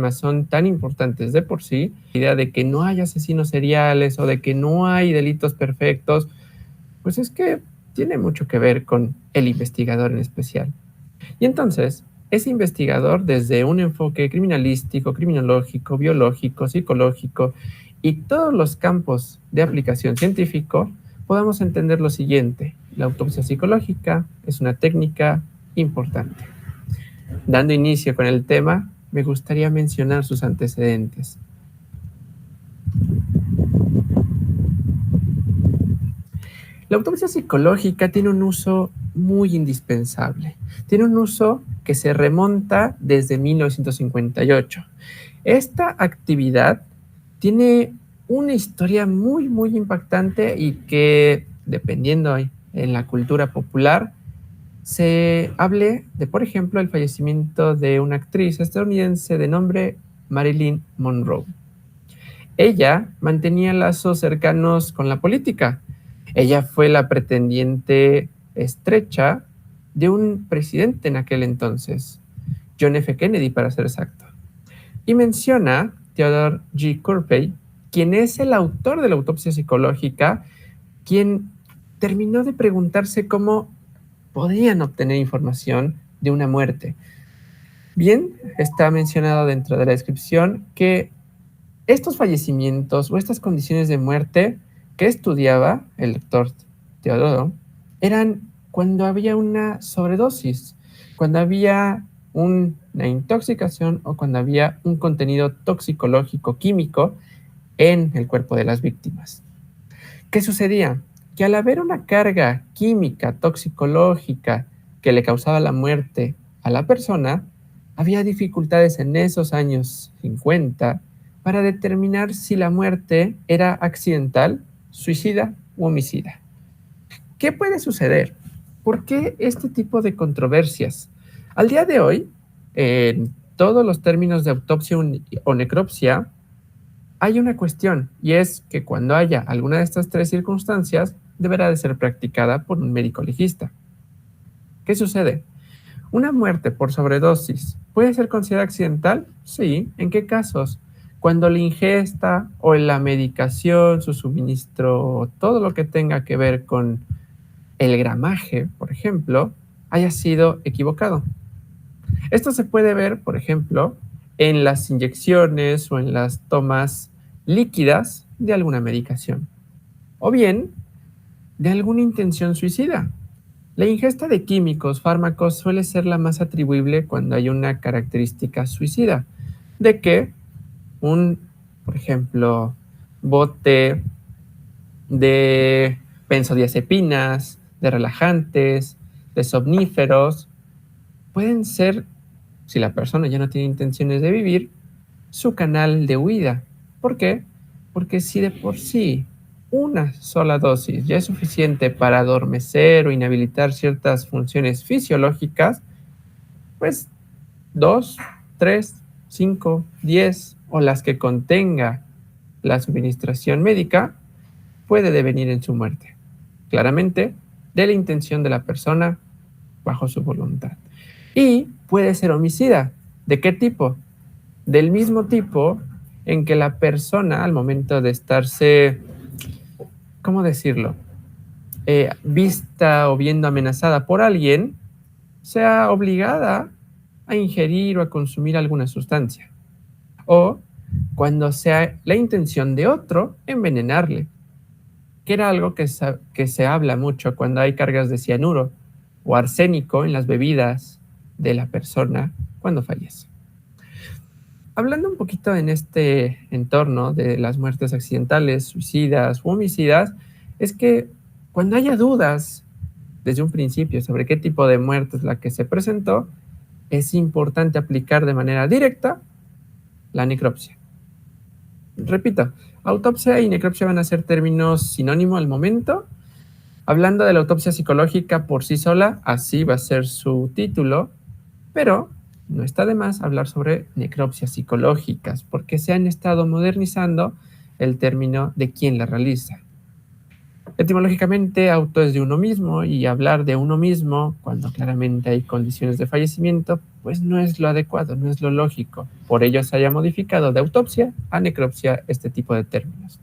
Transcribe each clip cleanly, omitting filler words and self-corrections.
temas son tan importantes de por sí, la idea de que no hay asesinos seriales o de que no hay delitos perfectos, pues es que tiene mucho que ver con el investigador en especial. Y entonces, ese investigador, desde un enfoque criminalístico, criminológico, biológico, psicológico y todos los campos de aplicación científico, podamos entender lo siguiente: la autopsia psicológica es una técnica importante. Dando inicio con el tema, me gustaría mencionar sus antecedentes. La autopsia psicológica tiene un uso muy indispensable. Tiene un uso que se remonta desde 1958. Esta actividad tiene una historia muy, muy impactante y que, dependiendo en la cultura popular, se hable de, por ejemplo, el fallecimiento de una actriz estadounidense de nombre Marilyn Monroe. Ella mantenía lazos cercanos con la política. Ella fue la pretendiente estrecha de un presidente en aquel entonces, John F. Kennedy para ser exacto. Y menciona Theodore G. Courpey, quien es el autor de la autopsia psicológica, quien terminó de preguntarse cómo podían obtener información de una muerte. Bien, está mencionado dentro de la descripción que estos fallecimientos o estas condiciones de muerte que estudiaba el doctor Teodoro eran cuando había una sobredosis, cuando había una intoxicación o cuando había un contenido toxicológico químico en el cuerpo de las víctimas. ¿Qué sucedía? Que al haber una carga química toxicológica que le causaba la muerte a la persona, había dificultades en esos años 50 para determinar si la muerte era accidental, suicida u homicida. ¿Qué puede suceder? ¿Por qué este tipo de controversias? Al día de hoy, en todos los términos de autopsia o necropsia, hay una cuestión, y es que cuando haya alguna de estas tres circunstancias, deberá de ser practicada por un médico legista. ¿Qué sucede? ¿Una muerte por sobredosis puede ser considerada accidental? Sí. ¿En qué casos? Cuando la ingesta o la medicación, su suministro, todo lo que tenga que ver con el gramaje, por ejemplo, haya sido equivocado. Esto se puede ver, por ejemplo, en las inyecciones o en las tomas líquidas de alguna medicación, o bien de alguna intención suicida. La ingesta de químicos, fármacos, suele ser la más atribuible cuando hay una característica suicida, de que por ejemplo, bote de benzodiazepinas, de relajantes, de somníferos, pueden ser, si la persona ya no tiene intenciones de vivir, su canal de huida. ¿Por qué? Porque si de por sí una sola dosis ya es suficiente para adormecer o inhabilitar ciertas funciones fisiológicas, pues 2, 3, 5, 10 o las que contenga la suministración médica puede devenir en su muerte. Claramente, de la intención de la persona bajo su voluntad. Y puede ser homicida. ¿De qué tipo? Del mismo tipo en que la persona, al momento de estarse, ¿cómo decirlo?, vista o viendo amenazada por alguien, sea obligada a ingerir o a consumir alguna sustancia. O cuando sea la intención de otro envenenarle, que era algo que se habla mucho cuando hay cargas de cianuro o arsénico en las bebidas de la persona cuando fallece. Hablando un poquito en este entorno de las muertes accidentales, suicidas u homicidas, es que cuando haya dudas desde un principio sobre qué tipo de muerte es la que se presentó, es importante aplicar de manera directa la necropsia. Repito, autopsia y necropsia van a ser términos sinónimos al momento. Hablando de la autopsia psicológica por sí sola, así va a ser su título, pero no está de más hablar sobre necropsias psicológicas, porque se han estado modernizando el término de quién la realiza. Etimológicamente, auto es de uno mismo y hablar de uno mismo cuando claramente hay condiciones de fallecimiento, pues no es lo adecuado, no es lo lógico. Por ello se haya modificado de autopsia a necropsia este tipo de términos.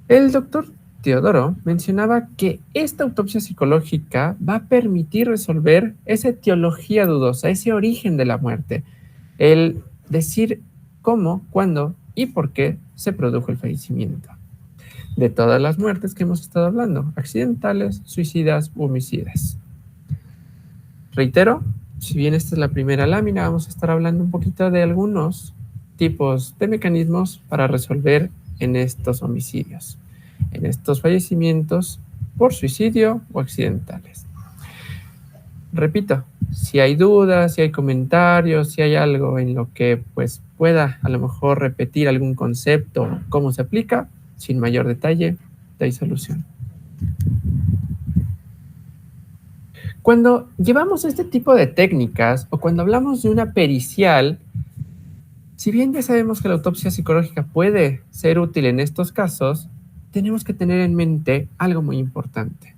El doctor Teodoro mencionaba que esta autopsia psicológica va a permitir resolver esa etiología dudosa, ese origen de la muerte, el decir cómo, cuándo y por qué se produjo el fallecimiento. De todas las muertes que hemos estado hablando, accidentales, suicidas u homicidas. Reitero, si bien esta es la primera lámina, vamos a estar hablando un poquito de algunos tipos de mecanismos para resolver en estos homicidios, en estos fallecimientos por suicidio o accidentales. Repito, si hay dudas, si hay comentarios, si hay algo en lo que pues pueda a lo mejor repetir algún concepto, cómo se aplica, sin mayor detalle, doy solución. Cuando llevamos este tipo de técnicas o cuando hablamos de una pericial, si bien ya sabemos que la autopsia psicológica puede ser útil en estos casos, tenemos que tener en mente algo muy importante: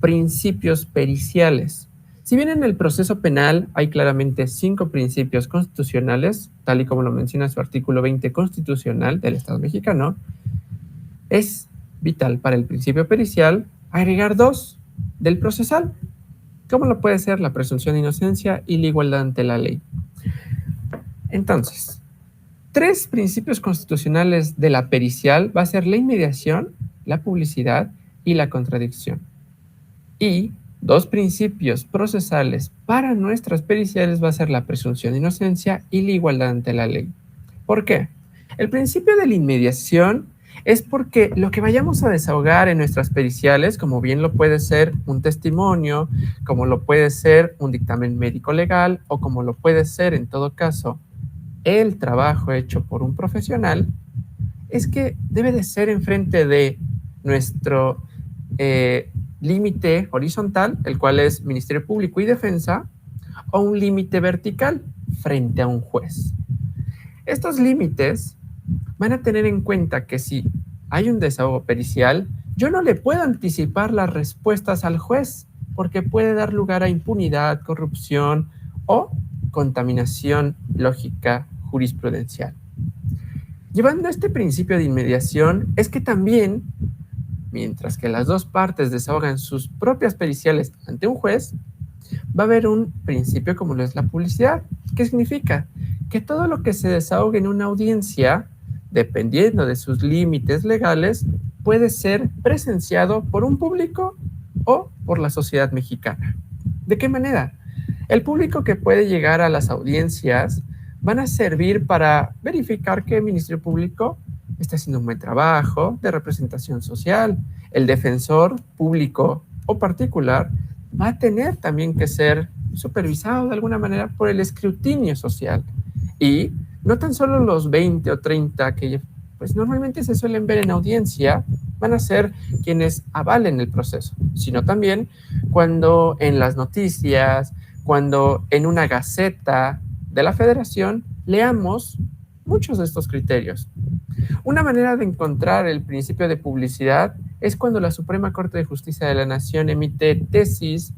principios periciales. Si bien en el proceso penal hay claramente 5 principios constitucionales, tal y como lo menciona su artículo 20 constitucional del Estado mexicano, es vital para el principio pericial agregar 2 del procesal, como lo puede ser la presunción de inocencia y la igualdad ante la ley. Entonces, 3 principios constitucionales de la pericial va a ser la inmediación, la publicidad y la contradicción. Y 2 principios procesales para nuestras periciales va a ser la presunción de inocencia y la igualdad ante la ley. ¿Por qué? El principio de la inmediación es porque lo que vayamos a desahogar en nuestras periciales, como bien lo puede ser un testimonio, como lo puede ser un dictamen médico legal o como lo puede ser en todo caso el trabajo hecho por un profesional, es que debe de ser enfrente de nuestro límite horizontal, el cual es Ministerio Público y Defensa, o un límite vertical frente a un juez. Estos límites van a tener en cuenta que si hay un desahogo pericial, yo no le puedo anticipar las respuestas al juez porque puede dar lugar a impunidad, corrupción o contaminación lógica jurisprudencial. Llevando este principio de inmediación es que también, mientras que las 2 partes desahogan sus propias periciales ante un juez, va a haber un principio como lo es la publicidad. ¿Qué significa? Que todo lo que se desahogue en una audiencia, dependiendo de sus límites legales, puede ser presenciado por un público o por la sociedad mexicana. ¿De qué manera? El público que puede llegar a las audiencias van a servir para verificar que el Ministerio Público está haciendo un buen trabajo de representación social. El defensor público o particular va a tener también que ser supervisado de alguna manera por el escrutinio social. Y no tan solo los 20 o 30 que pues normalmente se suelen ver en audiencia van a ser quienes avalen el proceso, sino también cuando en las noticias, cuando en una gaceta de la Federación leamos muchos de estos criterios. Una manera de encontrar el principio de publicidad es cuando la Suprema Corte de Justicia de la Nación emite tesis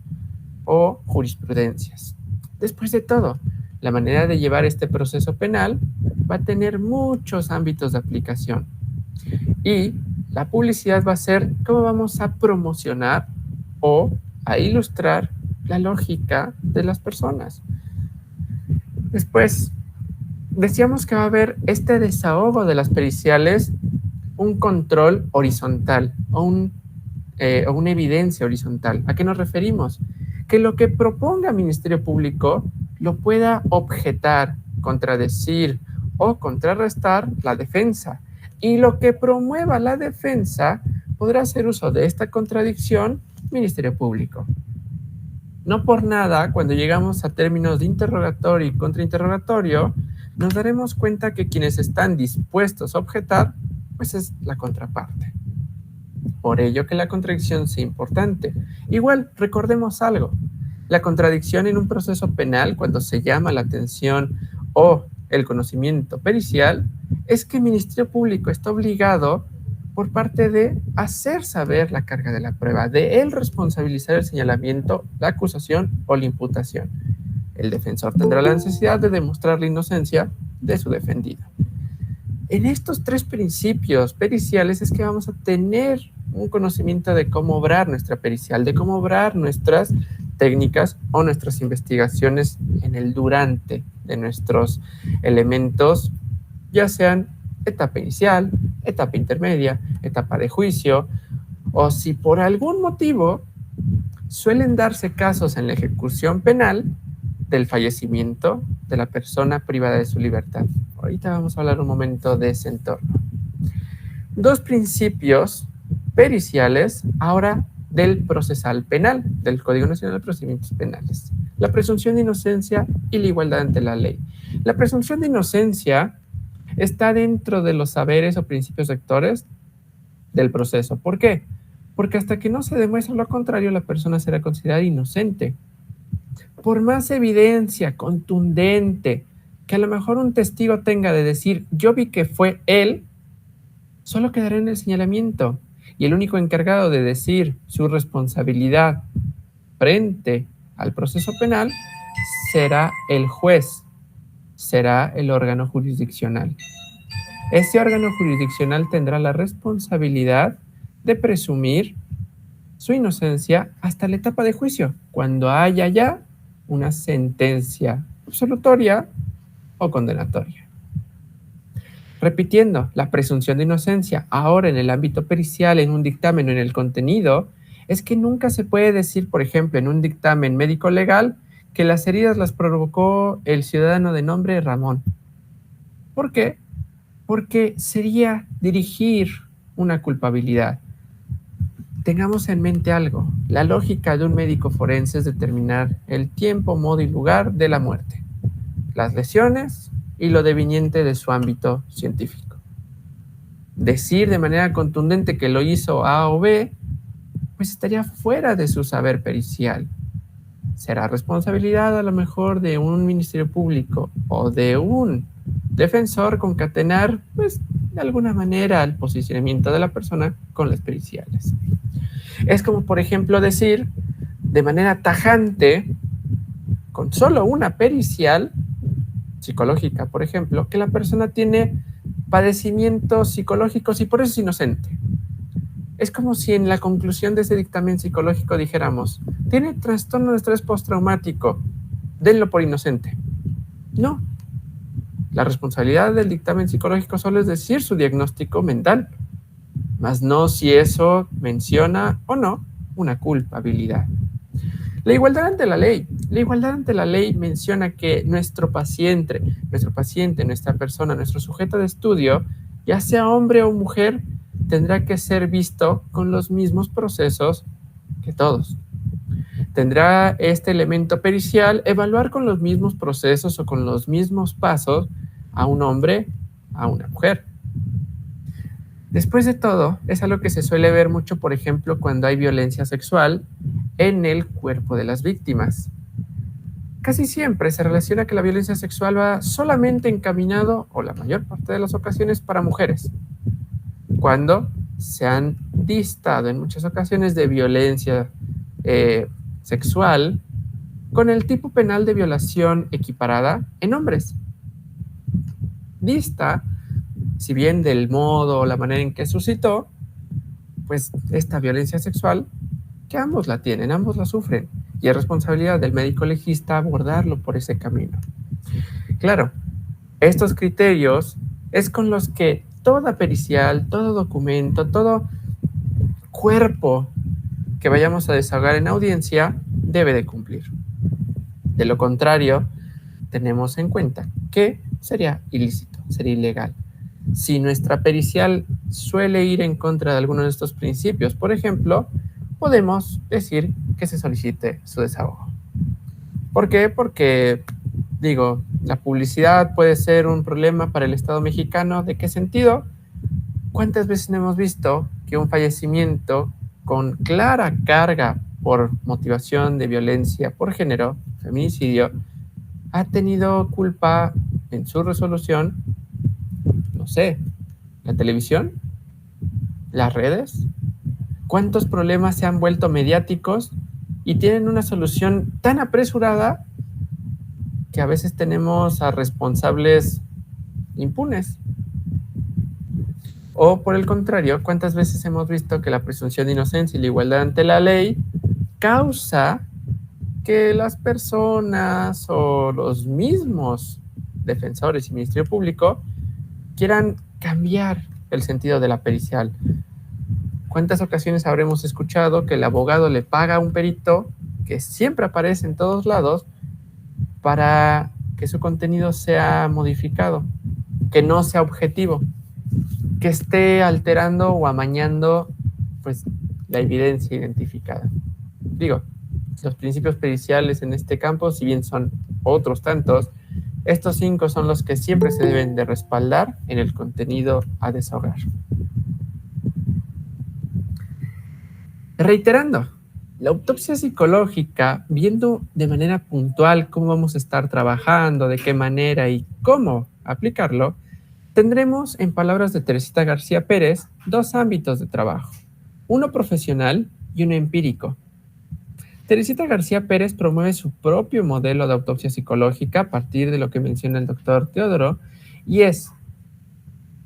o jurisprudencias. Después de todo, la manera de llevar este proceso penal va a tener muchos ámbitos de aplicación. Y la publicidad va a ser cómo vamos a promocionar o a ilustrar la lógica de las personas. Después, decíamos que va a haber este desahogo de las periciales, un control horizontal o una evidencia horizontal. ¿A qué nos referimos? Que lo que proponga el Ministerio Público lo pueda objetar, contradecir o contrarrestar la defensa. Y lo que promueva la defensa podrá hacer uso de esta contradicción Ministerio Público. No por nada, cuando llegamos a términos de interrogatorio y contrainterrogatorio, nos daremos cuenta que quienes están dispuestos a objetar, pues es la contraparte. Por ello que la contradicción sea importante. Igual, recordemos algo. La contradicción en un proceso penal, cuando se llama la atención o el conocimiento pericial, es que el Ministerio Público está obligado por parte de hacer saber la carga de la prueba, de él responsabilizar el señalamiento, la acusación o la imputación. El defensor tendrá la necesidad de demostrar la inocencia de su defendido. En estos tres principios periciales es que vamos a tener un conocimiento de cómo obrar nuestra pericial, de cómo obrar nuestras técnicas o nuestras investigaciones en el durante de nuestros elementos, ya sean etapa inicial, etapa intermedia, etapa de juicio, o si por algún motivo suelen darse casos en la ejecución penal del fallecimiento de la persona privada de su libertad. Ahorita vamos a hablar un momento de ese entorno. Dos principios periciales ahora del procesal penal, del Código Nacional de Procedimientos Penales. La presunción de inocencia y la igualdad ante la ley. La presunción de inocencia está dentro de los saberes o principios rectores del proceso. ¿Por qué? Porque hasta que no se demuestre lo contrario, la persona será considerada inocente. Por más evidencia contundente que a lo mejor un testigo tenga de decir, yo vi que fue él, solo quedará en el señalamiento. Y el único encargado de decir su responsabilidad frente al proceso penal será el juez, será el órgano jurisdiccional. Este órgano jurisdiccional tendrá la responsabilidad de presumir su inocencia hasta la etapa de juicio, cuando haya ya una sentencia absolutoria o condenatoria. Repitiendo, la presunción de inocencia ahora en el ámbito pericial, en un dictamen o en el contenido, es que nunca se puede decir, por ejemplo, en un dictamen médico-legal, que las heridas las provocó el ciudadano de nombre Ramón. ¿Por qué? Porque sería dirigir una culpabilidad. Tengamos en mente algo, la lógica de un médico forense es determinar el tiempo, modo y lugar de la muerte, las lesiones y lo deveniente de su ámbito científico. Decir de manera contundente que lo hizo A o B, pues estaría fuera de su saber pericial. Será responsabilidad a lo mejor de un ministerio público o de un defensor concatenar, pues de alguna manera, el posicionamiento de la persona con las periciales. Es como, por ejemplo, decir de manera tajante, con solo una pericial psicológica, por ejemplo, que la persona tiene padecimientos psicológicos y por eso es inocente. Es como si en la conclusión de ese dictamen psicológico dijéramos, tiene trastorno de estrés postraumático, denlo por inocente. No. La responsabilidad del dictamen psicológico solo es decir su diagnóstico mental, más no si eso menciona o no una culpabilidad. La igualdad ante la ley. La igualdad ante la ley menciona que nuestra persona, nuestro sujeto de estudio, ya sea hombre o mujer, tendrá que ser visto con los mismos procesos que todos. Tendrá este elemento pericial evaluar con los mismos procesos o con los mismos pasos a un hombre, a una mujer. Después de todo, es algo que se suele ver mucho, por ejemplo, cuando hay violencia sexual en el cuerpo de las víctimas. Casi siempre se relaciona que la violencia sexual va solamente encaminado, o la mayor parte de las ocasiones, para mujeres, cuando se han distado en muchas ocasiones de violencia sexual con el tipo penal de violación equiparada en hombres. Dista, si bien del modo o la manera en que suscitó, pues esta violencia sexual, que ambos la tienen, ambos la sufren, y es responsabilidad del médico legista abordarlo por ese camino. Claro, estos criterios es con los que toda pericial, todo documento, todo cuerpo que vayamos a desahogar en audiencia debe de cumplir. De lo contrario, tenemos en cuenta que sería ilícito, sería ilegal. Si nuestra pericial suele ir en contra de alguno de estos principios, por ejemplo, podemos decir que se solicite su desahogo. ¿Por qué? Porque, digo, la publicidad puede ser un problema para el Estado mexicano. ¿De qué sentido? ¿Cuántas veces hemos visto que un fallecimiento con clara carga por motivación de violencia por género, feminicidio, ha tenido culpa en su resolución, no sé, la televisión? las redes? ¿Cuántos problemas se han vuelto mediáticos y tienen una solución tan apresurada que a veces tenemos a responsables impunes? O por el contrario, ¿cuántas veces hemos visto que la presunción de inocencia y la igualdad ante la ley causa que las personas o los mismos defensores y Ministerio Público quieran cambiar el sentido de la pericial? ¿Cuántas ocasiones habremos escuchado que el abogado le paga a un perito que siempre aparece en todos lados para que su contenido sea modificado, que no sea objetivo, que esté alterando o amañando pues la evidencia identificada? Digo, los principios periciales en este campo, si bien son otros tantos, estos 5 son los que siempre se deben de respaldar en el contenido a desahogar. Reiterando, la autopsia psicológica, viendo de manera puntual cómo vamos a estar trabajando, de qué manera y cómo aplicarlo, tendremos, en palabras de Teresita García Pérez, 2 ámbitos de trabajo, uno profesional y uno empírico. Teresita García Pérez promueve su propio modelo de autopsia psicológica a partir de lo que menciona el doctor Teodoro, y es: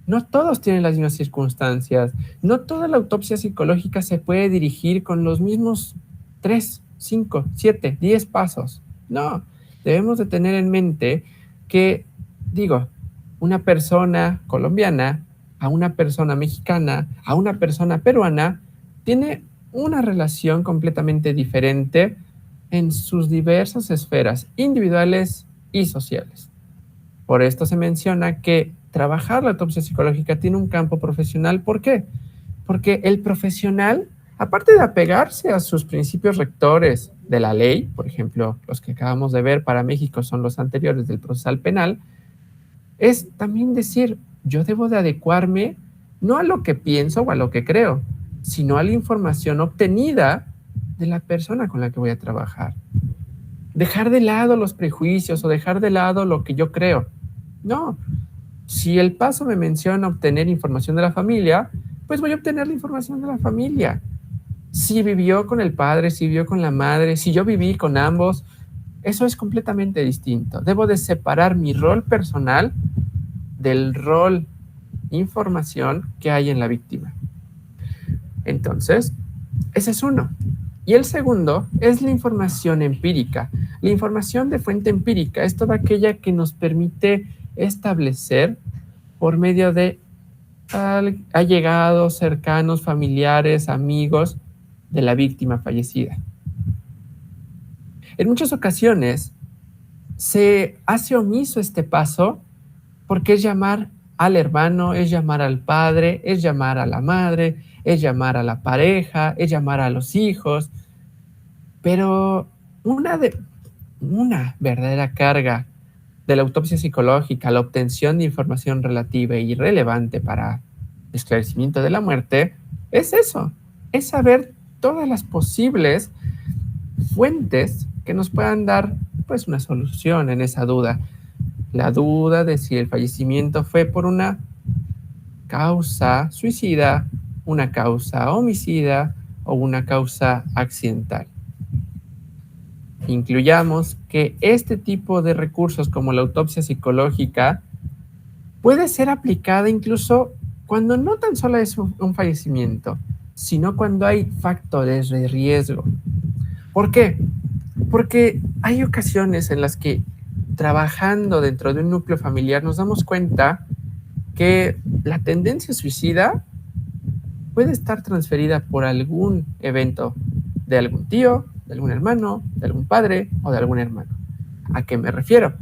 no todos tienen las mismas circunstancias, no toda la autopsia psicológica se puede dirigir con los mismos 3, 5, 7, 10 pasos. No, debemos de tener en mente que, digo, una persona colombiana a una persona mexicana, a una persona peruana, tiene una relación completamente diferente en sus diversas esferas individuales y sociales. Por esto se menciona que trabajar la autopsia psicológica tiene un campo profesional. ¿Por qué? Porque el profesional, aparte de apegarse a sus principios rectores de la ley, por ejemplo, los que acabamos de ver para México son los anteriores del procesal penal, es también decir, yo debo de adecuarme no a lo que pienso o a lo que creo, sino a la información obtenida de la persona con la que voy a trabajar. Dejar de lado los prejuicios o dejar de lado lo que yo creo. No, si el paso me menciona obtener información de la familia, pues voy a obtener la información de la familia. Si vivió con el padre, si vivió con la madre, si yo viví con ambos, eso es completamente distinto. Debo de separar mi rol personal del rol información que hay en la víctima. Entonces, ese es uno. Y el segundo es la información empírica. La información de fuente empírica es toda aquella que nos permite establecer por medio de allegados, cercanos, familiares, amigos de la víctima fallecida. En muchas ocasiones se hace omiso este paso porque es llamar al hermano, es llamar al padre, es llamar a la madre, es llamar a la pareja, es llamar a los hijos, pero una verdadera carga de la autopsia psicológica, la obtención de información relativa y relevante para el esclarecimiento de la muerte, es eso, es saber todas las posibles fuentes que nos puedan dar pues una solución en esa duda. La duda de si el fallecimiento fue por una causa suicida, una causa homicida o una causa accidental. Incluyamos que este tipo de recursos como la autopsia psicológica puede ser aplicada incluso cuando no tan solo es un fallecimiento, sino cuando hay factores de riesgo. ¿Por qué? Porque hay ocasiones en las que trabajando dentro de un núcleo familiar nos damos cuenta que la tendencia suicida puede estar transferida por algún evento de algún tío, de algún hermano, de algún padre o de algún hermano. ¿A qué me refiero?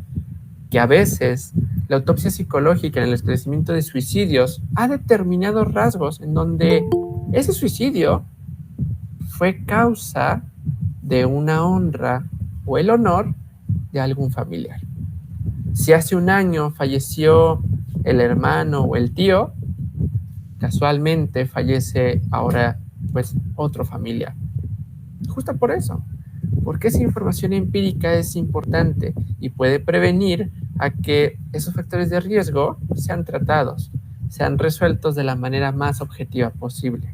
Que a veces la autopsia psicológica en el esclarecimiento de suicidios ha determinado rasgos en donde ese suicidio fue causa de una honra o el honor de algún familiar. Si hace un año falleció el hermano o el tío, casualmente fallece ahora pues otro familiar. Justo por eso, porque esa información empírica es importante y puede prevenir a que esos factores de riesgo sean tratados, sean resueltos de la manera más objetiva posible.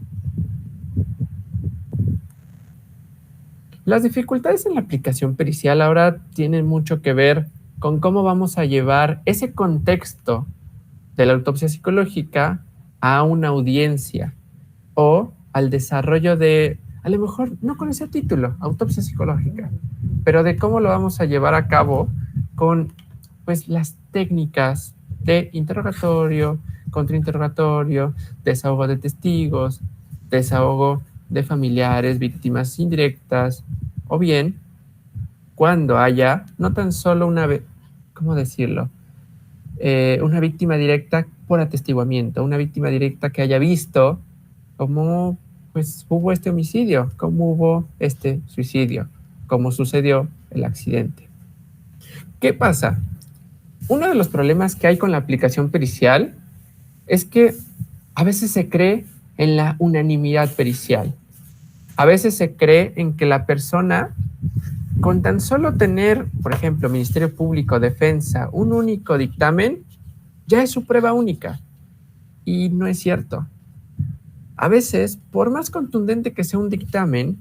Las dificultades en la aplicación pericial ahora tienen mucho que ver con cómo vamos a llevar ese contexto de la autopsia psicológica a una audiencia o al desarrollo de, a lo mejor no con ese título, autopsia psicológica, pero de cómo lo vamos a llevar a cabo con pues las técnicas de interrogatorio, contrainterrogatorio, desahogo de testigos, desahogo de familiares, víctimas indirectas, o bien cuando haya no tan solo una, ¿cómo decirlo? Una víctima directa por atestiguamiento, una víctima directa que haya visto cómo pues, hubo este homicidio, cómo hubo este suicidio, cómo sucedió el accidente. ¿Qué pasa? Uno de los problemas que hay con la aplicación pericial es que a veces se cree en la unanimidad pericial. A veces se cree en que la persona, con tan solo tener, por ejemplo, Ministerio Público, Defensa, un único dictamen, ya es su prueba única. Y no es cierto. A veces, por más contundente que sea un dictamen,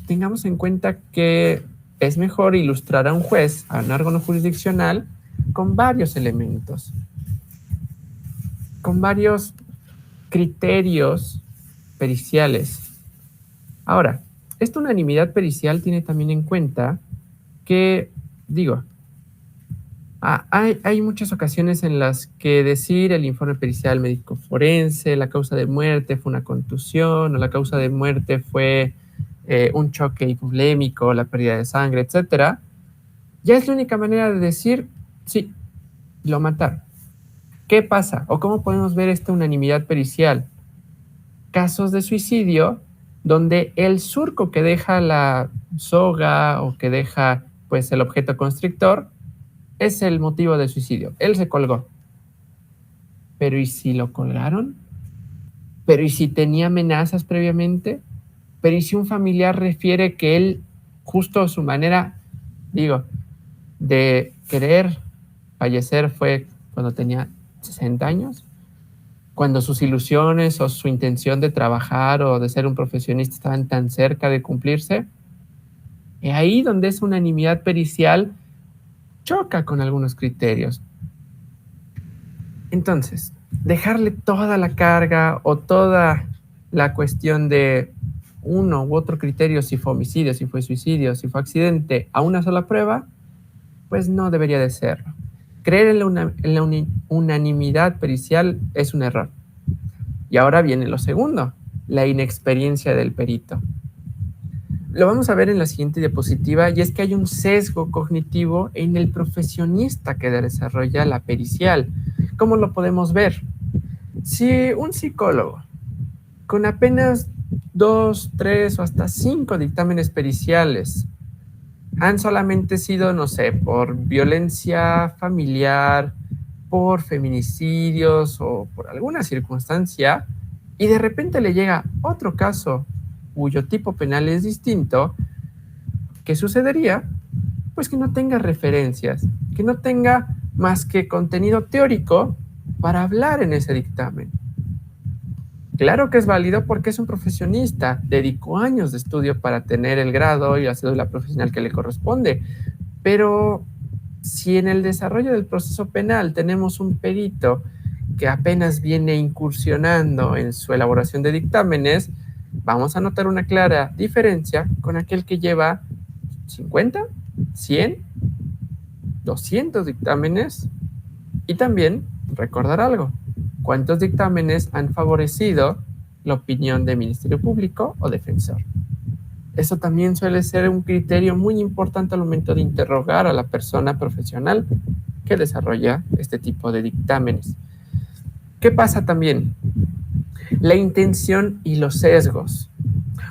tengamos en cuenta que es mejor ilustrar a un juez, a un órgano jurisdiccional, con varios elementos, con varios criterios periciales. Ahora, esta unanimidad pericial tiene también en cuenta que, hay muchas ocasiones en las que decir el informe pericial médico forense, la causa de muerte fue una contusión, o la causa de muerte fue un choque hipovolémico, la pérdida de sangre, etcétera, ya es la única manera de decir, sí, lo mataron. ¿Qué pasa? ¿O cómo podemos ver esta unanimidad pericial? Casos de suicidio donde el surco que deja la soga o que deja pues el objeto constrictor es el motivo del suicidio. Él se colgó. Pero ¿y si lo colgaron? ¿Pero y si tenía amenazas previamente? ¿Pero y si un familiar refiere que él, justo su manera, de querer fallecer fue cuando tenía 60 años? Cuando sus ilusiones o su intención de trabajar o de ser un profesionista estaban tan cerca de cumplirse. Es ahí donde esa unanimidad pericial choca con algunos criterios. Entonces, dejarle toda la carga o toda la cuestión de uno u otro criterio, si fue homicidio, si fue suicidio, si fue accidente, a una sola prueba, pues no debería de serlo. Creer en la unanimidad pericial es un error. Y ahora viene lo segundo, la inexperiencia del perito. Lo vamos a ver en la siguiente diapositiva, y es que hay un sesgo cognitivo en el profesionista que desarrolla la pericial. ¿Cómo lo podemos ver? Si un psicólogo con apenas 2, 3 o hasta 5 dictámenes periciales han solamente sido, no sé, por violencia familiar, por feminicidios o por alguna circunstancia, y de repente le llega otro caso cuyo tipo penal es distinto, ¿qué sucedería? Pues que no tenga referencias, que no tenga más que contenido teórico para hablar en ese dictamen. Claro que es válido porque es un profesionista, dedicó años de estudio para tener el grado y la cédula profesional que le corresponde, pero si en el desarrollo del proceso penal tenemos un perito que apenas viene incursionando en su elaboración de dictámenes, vamos a notar una clara diferencia con aquel que lleva 50, 100, 200 dictámenes. Y también recordar algo, ¿cuántos dictámenes han favorecido la opinión del Ministerio Público o defensor? Eso también suele ser un criterio muy importante al momento de interrogar a la persona profesional que desarrolla este tipo de dictámenes. ¿Qué pasa también? La intención y los sesgos.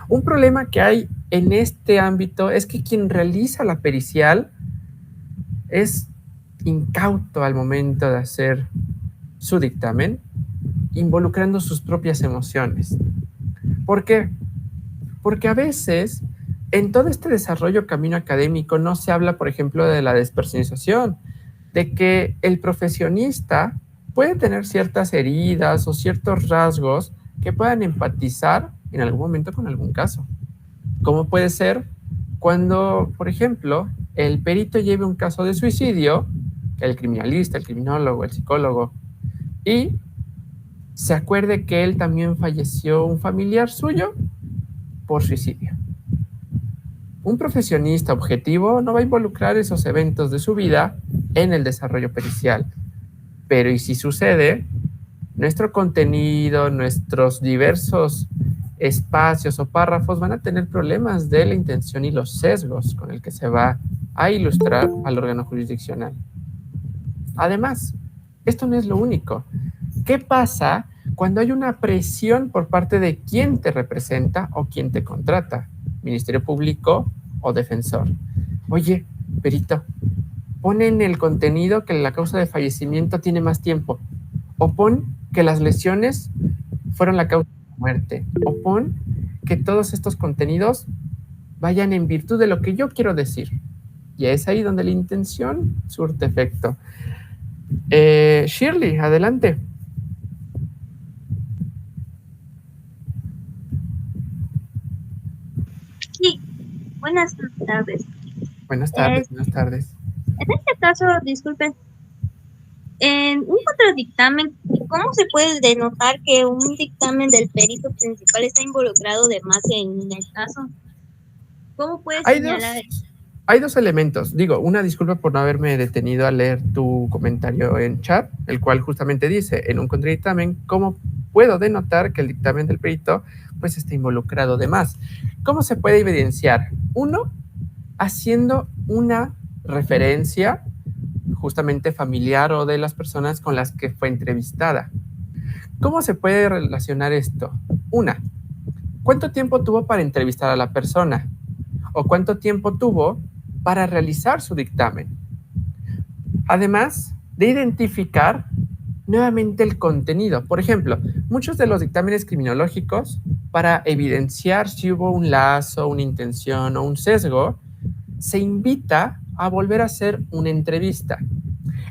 Un problema que hay en este ámbito es que quien realiza la pericial es incauto al momento de hacer su dictamen, involucrando sus propias emociones. ¿Por qué? Porque a veces en todo este desarrollo camino académico no se habla, por ejemplo, de la despersonalización, de que el profesionista puede tener ciertas heridas o ciertos rasgos que puedan empatizar en algún momento con algún caso. Como puede ser cuando, por ejemplo, el perito lleve un caso de suicidio, el criminalista, el criminólogo, el psicólogo, y se acuerde que él también falleció un familiar suyo por suicidio. Un profesionista objetivo no va a involucrar esos eventos de su vida en el desarrollo pericial. Pero ¿y si sucede? Nuestro contenido, nuestros diversos espacios o párrafos van a tener problemas de la intención y los sesgos con el que se va a ilustrar al órgano jurisdiccional. Además, esto no es lo único. ¿Qué pasa cuando hay una presión por parte de quien te representa o quien te contrata? Ministerio Público o defensor. Oye, perito, pon en el contenido que la causa de fallecimiento tiene más tiempo. O pon que las lesiones fueron la causa de la muerte. O pon que todos estos contenidos vayan en virtud de lo que yo quiero decir. Y es ahí donde la intención surte efecto. Shirley, adelante. Sí, buenas tardes. Buenas tardes, buenas tardes. En este caso, disculpen, en un contradictamen, ¿cómo se puede denotar que un dictamen del perito principal está involucrado de más en el caso? ¿Cómo puede señalar? Hay dos elementos. Digo, una disculpa por no haberme detenido a leer tu comentario en chat, el cual justamente dice, en un contradictamen, ¿cómo puedo denotar que el dictamen del perito pues está involucrado de más? ¿Cómo se puede evidenciar? Uno, haciendo una referencia justamente familiar o de las personas con las que fue entrevistada. ¿Cómo se puede relacionar esto? Una, ¿cuánto tiempo tuvo para entrevistar a la persona? ¿O cuánto tiempo tuvo para realizar su dictamen? Además de identificar nuevamente el contenido. Por ejemplo, muchos de los dictámenes criminológicos, para evidenciar si hubo un lazo, una intención o un sesgo, se invita a volver a hacer una entrevista.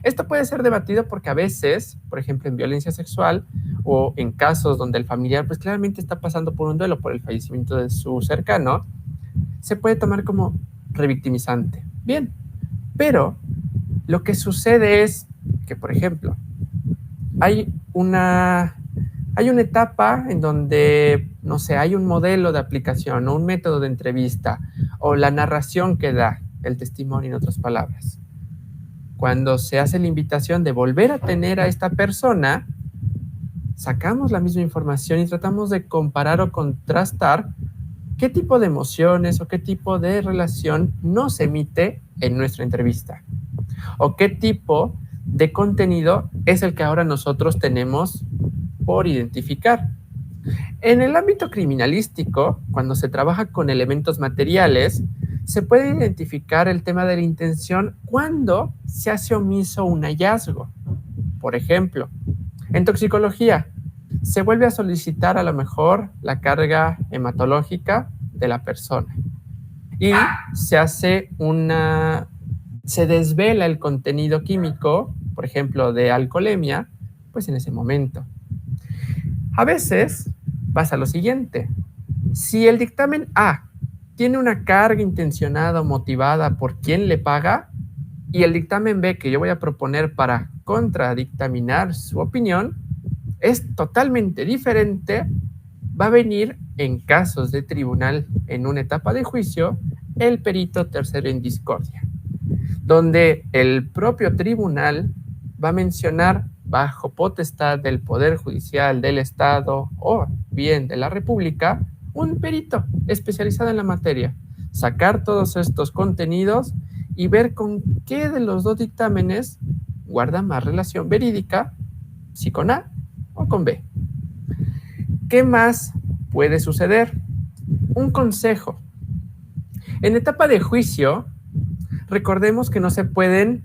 Esto puede ser debatido porque a veces, por ejemplo, en violencia sexual o en casos donde el familiar pues claramente está pasando por un duelo por el fallecimiento de su cercano, se puede tomar como revictimizante. Bien, pero lo que sucede es que, por ejemplo, hay una etapa en donde, no sé, hay un modelo de aplicación o un método de entrevista o la narración que da el testimonio, en otras palabras. Cuando se hace la invitación de volver a tener a esta persona, sacamos la misma información y tratamos de comparar o contrastar qué tipo de emociones o qué tipo de relación nos emite en nuestra entrevista o qué tipo de contenido es el que ahora nosotros tenemos por identificar. En el ámbito criminalístico, cuando se trabaja con elementos materiales, se puede identificar el tema de la intención cuando se hace omiso un hallazgo. Por ejemplo, en toxicología, se vuelve a solicitar a lo mejor la carga hematológica de la persona y se desvela el contenido químico, por ejemplo, de alcoholemia, pues en ese momento. A veces pasa lo siguiente: si el dictamen A tiene una carga intencionada o motivada por quien le paga, y el dictamen B que yo voy a proponer para contradictaminar su opinión es totalmente diferente, va a venir en casos de tribunal en una etapa de juicio el perito tercero en discordia, donde el propio tribunal va a mencionar bajo potestad del Poder Judicial del Estado o bien de la República un perito especializado en la materia, sacar todos estos contenidos y ver con qué de los dos dictámenes guarda más relación verídica, si con A o con B. ¿Qué más puede suceder? Un consejo. En etapa de juicio, recordemos que no se pueden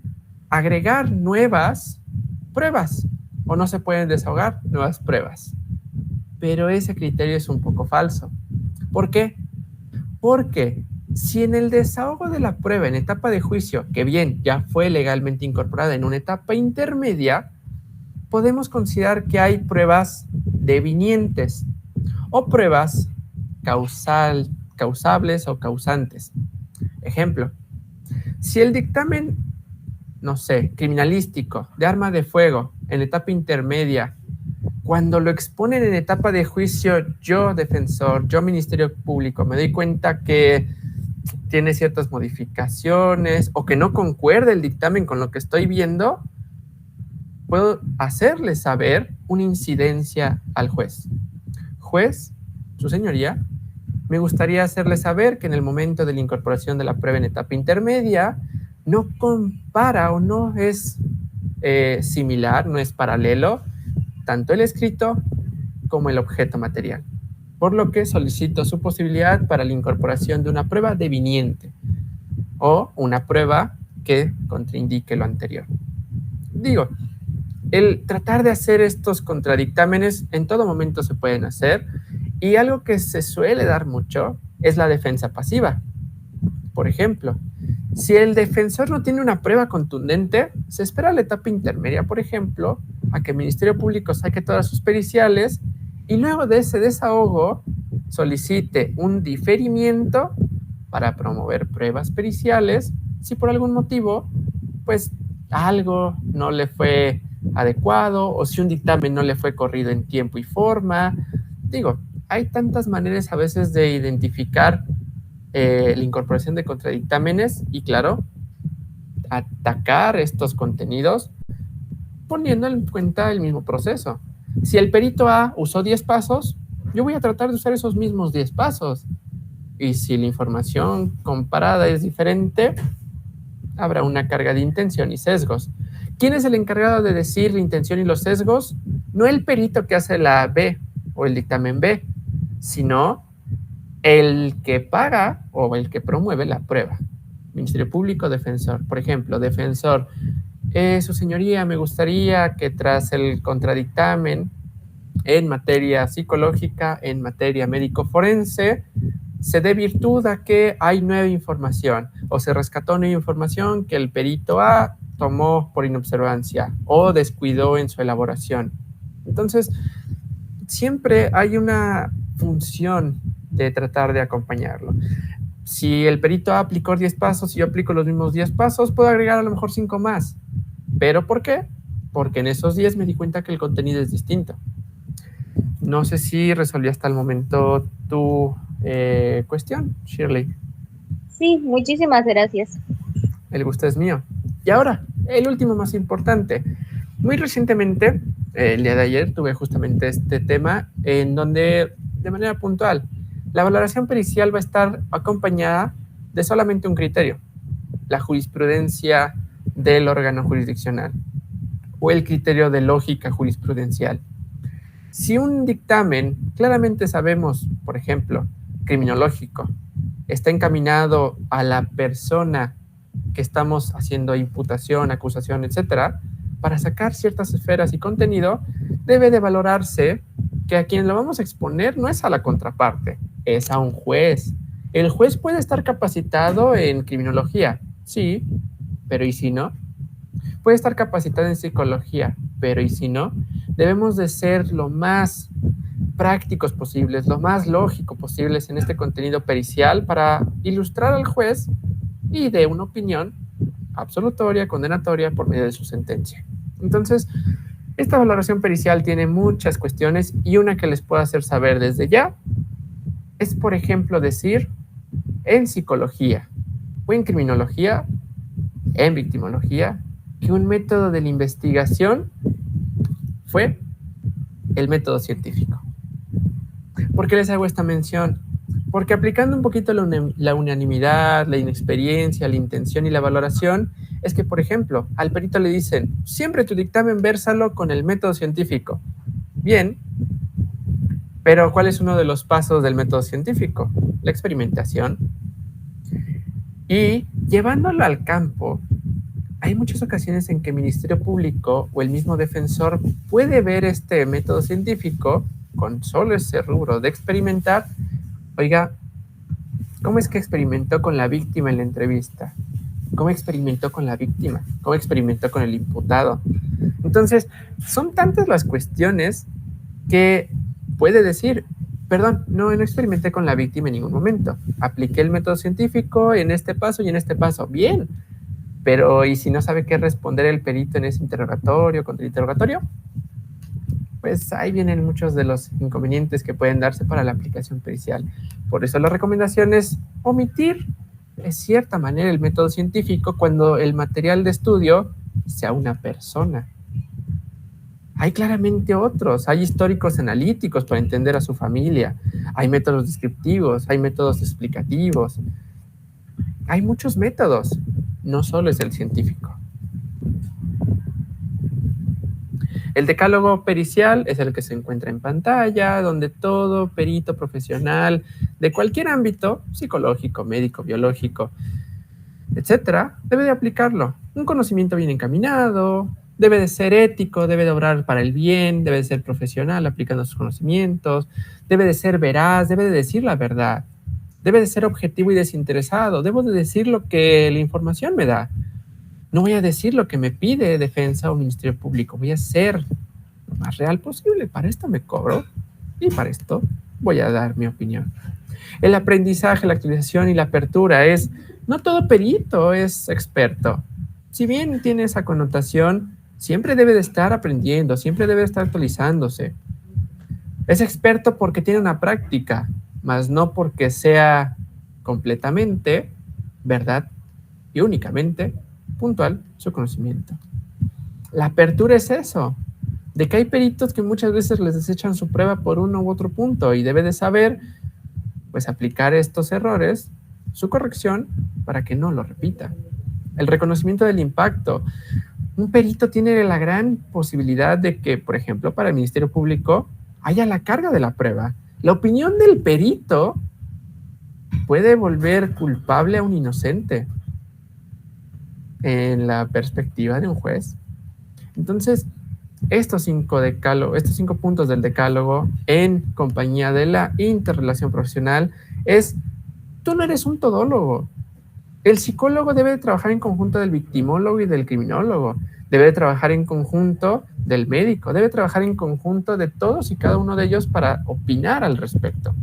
agregar nuevas pruebas o no se pueden desahogar nuevas pruebas. Pero ese criterio es un poco falso. ¿Por qué? Porque si en el desahogo de la prueba en etapa de juicio, que bien, ya fue legalmente incorporada en una etapa intermedia, podemos considerar que hay pruebas devinientes o pruebas causables o causantes. Ejemplo, si el dictamen, no sé, criminalístico, de arma de fuego, en etapa intermedia, cuando lo exponen en etapa de juicio, yo, defensor, yo, Ministerio Público, me doy cuenta que tiene ciertas modificaciones o que no concuerda el dictamen con lo que estoy viendo, puedo hacerle saber una incidencia al juez. Juez, su señoría, me gustaría hacerle saber que en el momento de la incorporación de la prueba en etapa intermedia, no compara o no es similar, no es paralelo, tanto el escrito como el objeto material. Por lo que solicito su posibilidad para la incorporación de una prueba deviniente o una prueba que contraindique lo anterior. Digo, el tratar de hacer estos contradictámenes en todo momento se pueden hacer, y algo que se suele dar mucho es la defensa pasiva. Por ejemplo, si el defensor no tiene una prueba contundente, se espera a la etapa intermedia, por ejemplo, a que el Ministerio Público saque todas sus periciales y luego de ese desahogo solicite un diferimiento para promover pruebas periciales si por algún motivo, pues algo no le fue adecuado o si un dictamen no le fue corrido en tiempo y forma. Digo, hay tantas maneras a veces de identificar la incorporación de contradictámenes y, claro, atacar estos contenidos poniendo en cuenta el mismo proceso. Si el perito A usó 10 pasos, yo voy a tratar de usar esos mismos 10 pasos. Y si la información comparada es diferente, habrá una carga de intención y sesgos. ¿Quién es el encargado de decir la intención y los sesgos? No el perito que hace la B o el dictamen B, sino el que paga o el que promueve la prueba. Ministerio Público, defensor. Por ejemplo, defensor, su señoría, me gustaría que tras el contradictamen en materia psicológica, en materia médico-forense, se dé virtud a que hay nueva información o se rescató nueva información que el perito A tomó por inobservancia o descuidó en su elaboración. Entonces, siempre hay una función de tratar de acompañarlo. Si el perito A aplicó 10 pasos y yo aplico los mismos 10 pasos, puedo agregar a lo mejor 5 más. ¿Pero por qué? Porque en esos 10 me di cuenta que el contenido es distinto. No sé si resolví hasta el momento tu cuestión, Shirley. Sí, muchísimas gracias. El gusto es mío. Y ahora, el último más importante. Muy recientemente, el día de ayer, tuve justamente este tema en donde, de manera puntual, la valoración pericial va a estar acompañada de solamente un criterio, la jurisprudencia del órgano jurisdiccional o el criterio de lógica jurisprudencial. Si un dictamen, claramente sabemos, por ejemplo, criminológico, está encaminado a la persona que estamos haciendo imputación, acusación, etcétera, para sacar ciertas esferas y contenido, debe de valorarse que a quien lo vamos a exponer no es a la contraparte, es a un juez. El juez puede estar capacitado en criminología, sí, pero ¿y si no? Puede estar capacitado en psicología, pero ¿y si no? Debemos de ser lo más prácticos posibles, lo más lógico posibles en este contenido pericial para ilustrar al juez y de una opinión absolutoria, condenatoria por medio de su sentencia. Entonces, esta valoración pericial tiene muchas cuestiones y una que les puedo hacer saber desde ya es, por ejemplo, decir en psicología o en criminología, en victimología, que un método de la investigación fue el método científico. ¿Por qué les hago esta mención? Porque aplicando un poquito la unanimidad, la inexperiencia, la intención y la valoración, es que, por ejemplo, al perito le dicen, siempre tu dictamen vérsalo con el método científico. Bien, pero ¿cuál es uno de los pasos del método científico? La experimentación. Y llevándolo al campo, hay muchas ocasiones en que el Ministerio Público o el mismo defensor puede ver este método científico con solo ese rubro de experimentar. Oiga, ¿cómo es que experimentó con la víctima en la entrevista? ¿Cómo experimentó con la víctima? ¿Cómo experimentó con el imputado? Entonces, son tantas las cuestiones que puede decir, perdón, no experimenté con la víctima en ningún momento. Apliqué el método científico en este paso y en este paso. Bien, pero ¿y si no sabe qué responder el perito en ese interrogatorio, contra el interrogatorio? Pues ahí vienen muchos de los inconvenientes que pueden darse para la aplicación pericial. Por eso la recomendación es omitir, de cierta manera, el método científico cuando el material de estudio sea una persona. Hay claramente otros, hay históricos analíticos para entender a su familia, hay métodos descriptivos, hay métodos explicativos, hay muchos métodos, no solo es el científico. El decálogo pericial es el que se encuentra en pantalla, donde todo perito profesional de cualquier ámbito, psicológico, médico, biológico, etcétera, debe de aplicarlo. Un conocimiento bien encaminado, debe de ser ético, debe de obrar para el bien, debe de ser profesional aplicando sus conocimientos, debe de ser veraz, debe de decir la verdad, debe de ser objetivo y desinteresado, debo de decir lo que la información me da. No voy a decir lo que me pide defensa o ministerio público, voy a ser lo más real posible. Para esto me cobro y para esto voy a dar mi opinión. El aprendizaje, la actualización y la apertura es, no todo perito es experto. Si bien tiene esa connotación, siempre debe de estar aprendiendo, siempre debe de estar actualizándose. Es experto porque tiene una práctica, mas no porque sea completamente verdad y únicamente puntual su conocimiento. La apertura es eso, de que hay peritos que muchas veces les desechan su prueba por uno u otro punto y debe de saber, pues, aplicar estos errores, su corrección, para que no lo repita. El reconocimiento del impacto. Un perito tiene la gran posibilidad de que, por ejemplo, para el Ministerio Público haya la carga de la prueba. La opinión del perito puede volver culpable a un inocente en la perspectiva de un juez. Entonces, estos cinco puntos del decálogo en compañía de la interrelación profesional es, tú no eres un todólogo. El psicólogo debe de trabajar en conjunto del victimólogo y del criminólogo, debe de trabajar en conjunto del médico, debe trabajar en conjunto de todos y cada uno de ellos para opinar al respecto.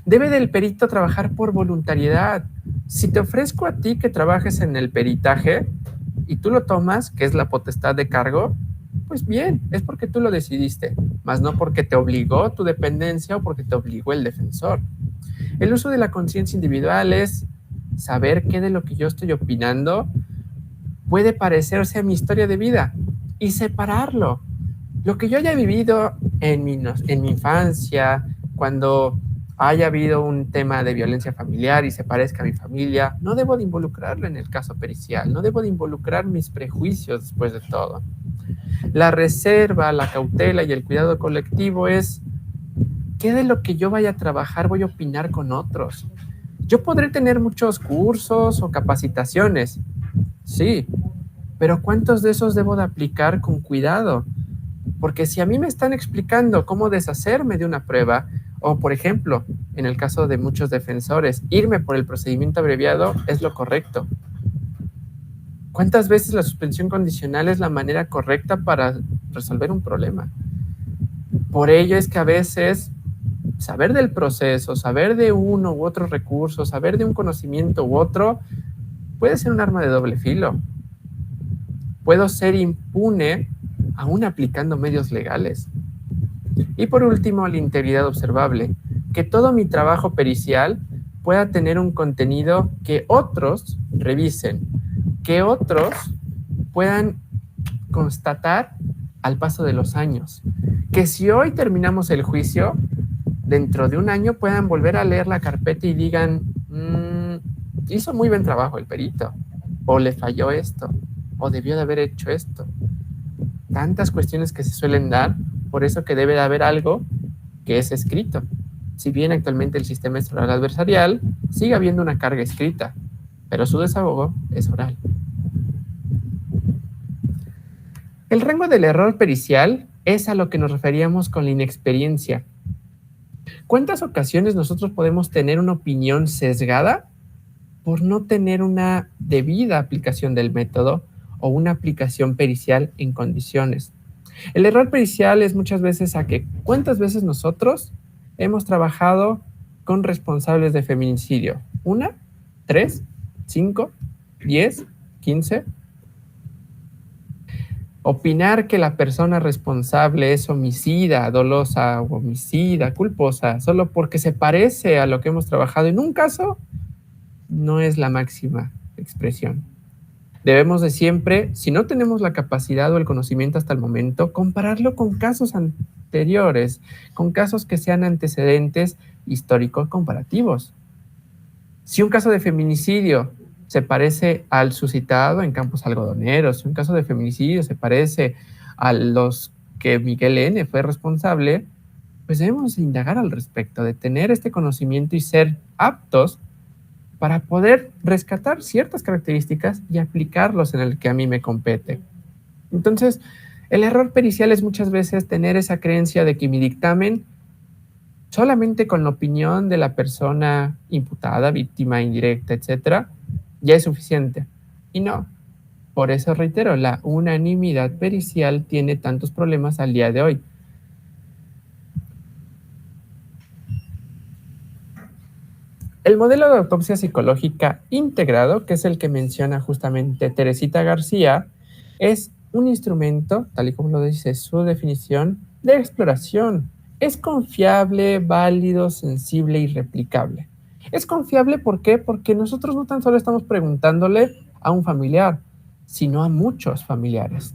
Debe del perito trabajar por voluntariedad. Si te ofrezco a ti que trabajes en el peritaje y tú lo tomas, que es la potestad de cargo, pues bien, es porque tú lo decidiste, más no porque te obligó tu dependencia o porque te obligó el defensor. El uso de la conciencia individual es saber qué de lo que yo estoy opinando puede parecerse a mi historia de vida y separarlo. Lo que yo haya vivido en mi infancia, cuando haya habido un tema de violencia familiar y se parezca a mi familia, no debo de involucrarlo en el caso pericial, no debo de involucrar mis prejuicios después de todo. La reserva, la cautela y el cuidado colectivo es qué de lo que yo vaya a trabajar voy a opinar con otros. Yo podré tener muchos cursos o capacitaciones, sí, pero ¿cuántos de esos debo de aplicar con cuidado? Porque si a mí me están explicando cómo deshacerme de una prueba, o por ejemplo, en el caso de muchos defensores, irme por el procedimiento abreviado es lo correcto. ¿Cuántas veces la suspensión condicional es la manera correcta para resolver un problema? Por ello es que a veces saber del proceso, saber de uno u otro recurso, saber de un conocimiento u otro, puede ser un arma de doble filo. Puedo ser impune aún aplicando medios legales. Y por último, la integridad observable, que todo mi trabajo pericial pueda tener un contenido que otros revisen, que otros puedan constatar al paso de los años. Que si hoy terminamos el juicio, dentro de un año puedan volver a leer la carpeta y digan, hizo muy buen trabajo el perito, o le falló esto, o debió de haber hecho esto. Tantas cuestiones que se suelen dar, por eso que debe de haber algo que es escrito. Si bien actualmente el sistema es oral adversarial, sigue habiendo una carga escrita, pero su desahogo es oral. El rango del error pericial es a lo que nos referíamos con la inexperiencia. ¿Cuántas ocasiones nosotros podemos tener una opinión sesgada por no tener una debida aplicación del método o una aplicación pericial en condiciones. El error pericial es muchas veces a que cuántas veces nosotros hemos trabajado con responsables de feminicidio. ¿1, 3, 5, 10, 15? Opinar que la persona responsable es homicida, dolosa o homicida, culposa, solo porque se parece a lo que hemos trabajado en un caso, no es la máxima expresión. Debemos de siempre, si no tenemos la capacidad o el conocimiento hasta el momento, compararlo con casos anteriores, con casos que sean antecedentes históricos comparativos. Si un caso de feminicidio se parece al suscitado en Campos Algodoneros, si un caso de feminicidio se parece a los que Miguel N. fue responsable, pues debemos indagar al respecto, de tener este conocimiento y ser aptos para poder rescatar ciertas características y aplicarlos en el que a mí me compete. Entonces, el error pericial es muchas veces tener esa creencia de que mi dictamen, solamente con la opinión de la persona imputada, víctima indirecta, etcétera, ya es suficiente. Y no. Por eso reitero, la unanimidad pericial tiene tantos problemas al día de hoy. El modelo de autopsia psicológica integrado, que es el que menciona justamente Teresita García, es un instrumento, tal y como lo dice su definición, de exploración. Es confiable, válido, sensible y replicable. Es confiable, ¿por qué? Porque nosotros no tan solo estamos preguntándole a un familiar, sino a muchos familiares.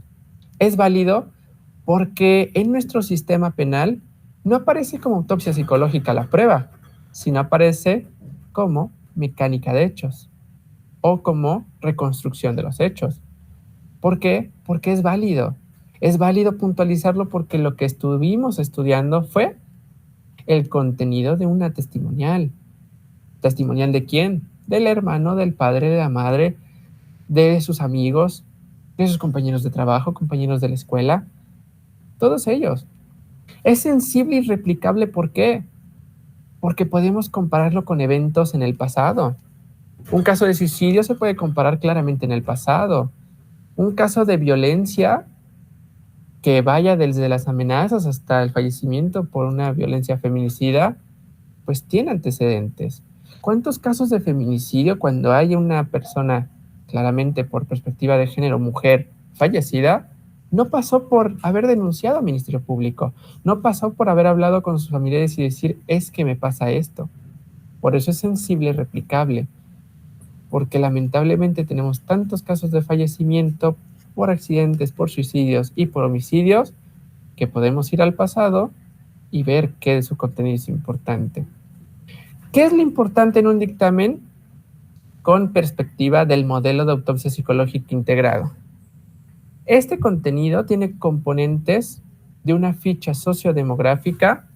Es válido porque en nuestro sistema penal no aparece como autopsia psicológica la prueba, sino aparece como mecánica de hechos o como reconstrucción de los hechos. ¿Por qué? Porque es válido. Es válido puntualizarlo porque lo que estuvimos estudiando fue el contenido de una testimonial. ¿Testimonial de quién? Del hermano, del padre, de la madre, de sus amigos, de sus compañeros de trabajo, compañeros de la escuela. Todos ellos. Es sensible y replicable, ¿por qué? Porque podemos compararlo con eventos en el pasado. Un caso de suicidio se puede comparar claramente en el pasado. Un caso de violencia que vaya desde las amenazas hasta el fallecimiento por una violencia feminicida, pues tiene antecedentes. ¿Cuántos casos de feminicidio cuando hay una persona claramente por perspectiva de género, mujer, fallecida, no pasó por haber denunciado al Ministerio Público, no pasó por haber hablado con sus familiares y decir, es que me pasa esto? Por eso es sensible y replicable, porque lamentablemente tenemos tantos casos de fallecimiento por accidentes, por suicidios y por homicidios, que podemos ir al pasado y ver qué de su contenido es importante. ¿Qué es lo importante en un dictamen con perspectiva del modelo de autopsia psicológica integrado? Este contenido tiene componentes de una ficha sociodemográfica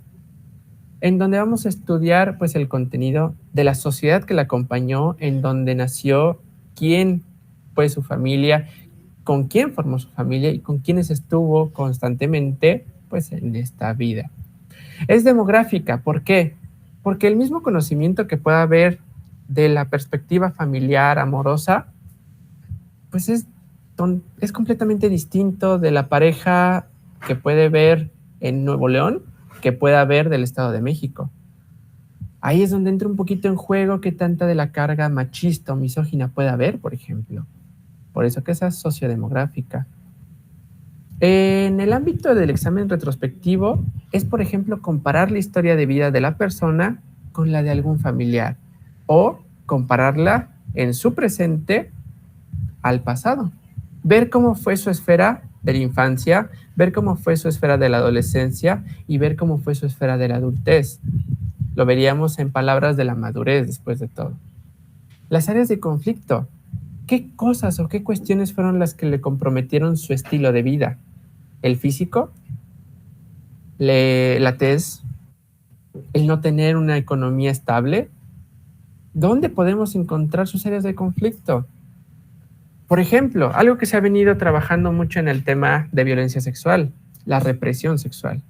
en donde vamos a estudiar pues el contenido de la sociedad que la acompañó, en donde nació, quién fue su familia, con quién formó su familia y con quiénes estuvo constantemente pues en esta vida. Es demográfica, ¿por qué? Porque el mismo conocimiento que pueda haber de la perspectiva familiar, amorosa, pues es completamente distinto de la pareja que puede ver en Nuevo León, que pueda haber del Estado de México. Ahí es donde entra un poquito en juego qué tanta de la carga machista o misógina puede haber, por ejemplo. Por eso que esa es sociodemográfica. En el ámbito del examen retrospectivo es, por ejemplo, comparar la historia de vida de la persona con la de algún familiar o compararla en su presente al pasado. Ver cómo fue su esfera de la infancia, ver cómo fue su esfera de la adolescencia y ver cómo fue su esfera de la adultez. Lo veríamos en palabras de la madurez después de todo. Las áreas de conflicto. ¿Qué cosas o qué cuestiones fueron las que le comprometieron su estilo de vida? ¿El físico? ¿La tez? ¿El no tener una economía estable? ¿Dónde podemos encontrar sus áreas de conflicto? Por ejemplo, algo que se ha venido trabajando mucho en el tema de violencia sexual, la represión sexual.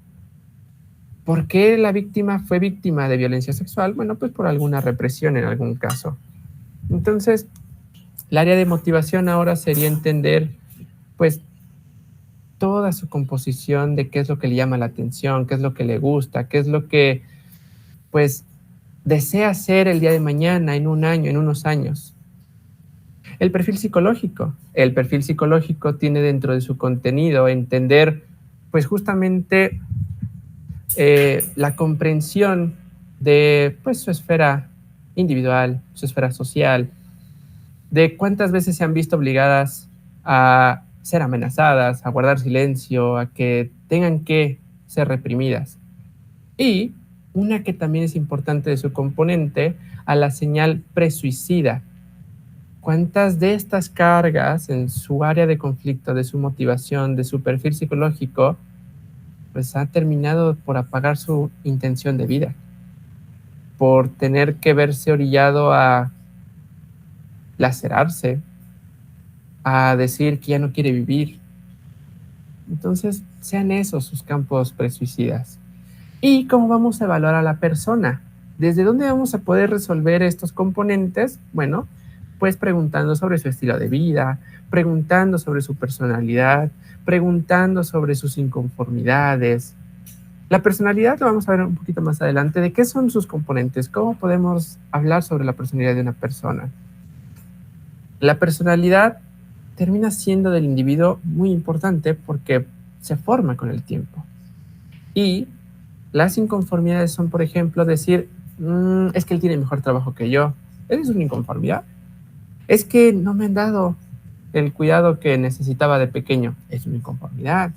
¿Por qué la víctima fue víctima de violencia sexual? Bueno, pues por alguna represión en algún caso. Entonces, el área de motivación ahora sería entender pues toda su composición de qué es lo que le llama la atención, qué es lo que le gusta, qué es lo que pues desea hacer el día de mañana, en un año, en unos años. El perfil psicológico. El perfil psicológico tiene dentro de su contenido entender pues justamente la comprensión de pues su esfera individual, su esfera social, de cuántas veces se han visto obligadas a ser amenazadas, a guardar silencio, a que tengan que ser reprimidas. Y una que también es importante de su componente, a la señal presuicida. ¿Cuántas de estas cargas en su área de conflicto, de su motivación, de su perfil psicológico, pues ha terminado por apagar su intención de vida? Por tener que verse orillado a lacerarse, a decir que ya no quiere vivir. Entonces, sean esos sus campos presuicidas. ¿Y cómo vamos a evaluar a la persona? ¿Desde dónde vamos a poder resolver estos componentes? Bueno, pues preguntando sobre su estilo de vida, preguntando sobre su personalidad, preguntando sobre sus inconformidades. La personalidad lo vamos a ver un poquito más adelante. ¿De qué son sus componentes? ¿Cómo podemos hablar sobre la personalidad de una persona? La personalidad termina siendo del individuo muy importante porque se forma con el tiempo. Y las inconformidades son, por ejemplo, decir, es que él tiene mejor trabajo que yo. ¿Esa es una inconformidad? Es que no me han dado el cuidado que necesitaba de pequeño. Es una inconformidad.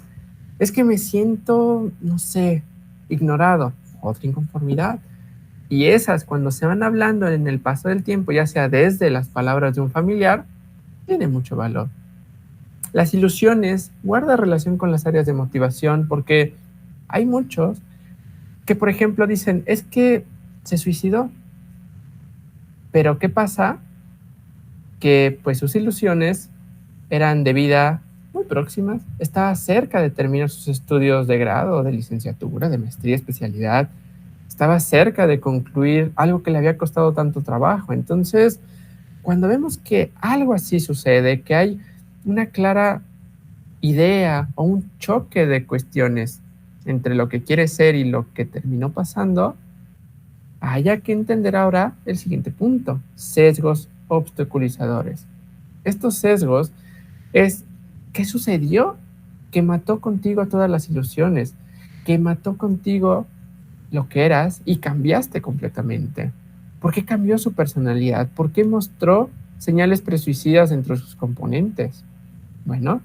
Es que me siento, no sé, ignorado. Otra inconformidad. Y esas, cuando se van hablando en el paso del tiempo, ya sea desde las palabras de un familiar, tiene mucho valor. Las ilusiones guardan relación con las áreas de motivación porque hay muchos que, por ejemplo, dicen, es que se suicidó. Pero ¿qué pasa? Que pues sus ilusiones eran de vida muy próximas, estaba cerca de terminar sus estudios de grado, de licenciatura, de maestría, especialidad, estaba cerca de concluir algo que le había costado tanto trabajo. Entonces, cuando vemos que algo así sucede, que hay una clara idea o un choque de cuestiones entre lo que quiere ser y lo que terminó pasando, hay que entender ahora el siguiente punto: sesgos obstaculizadores. Estos sesgos es qué sucedió que mató contigo todas las ilusiones, que mató contigo lo que eras y cambiaste completamente. ¿Por qué cambió su personalidad? ¿Por qué mostró señales presuicidas entre sus componentes? Bueno,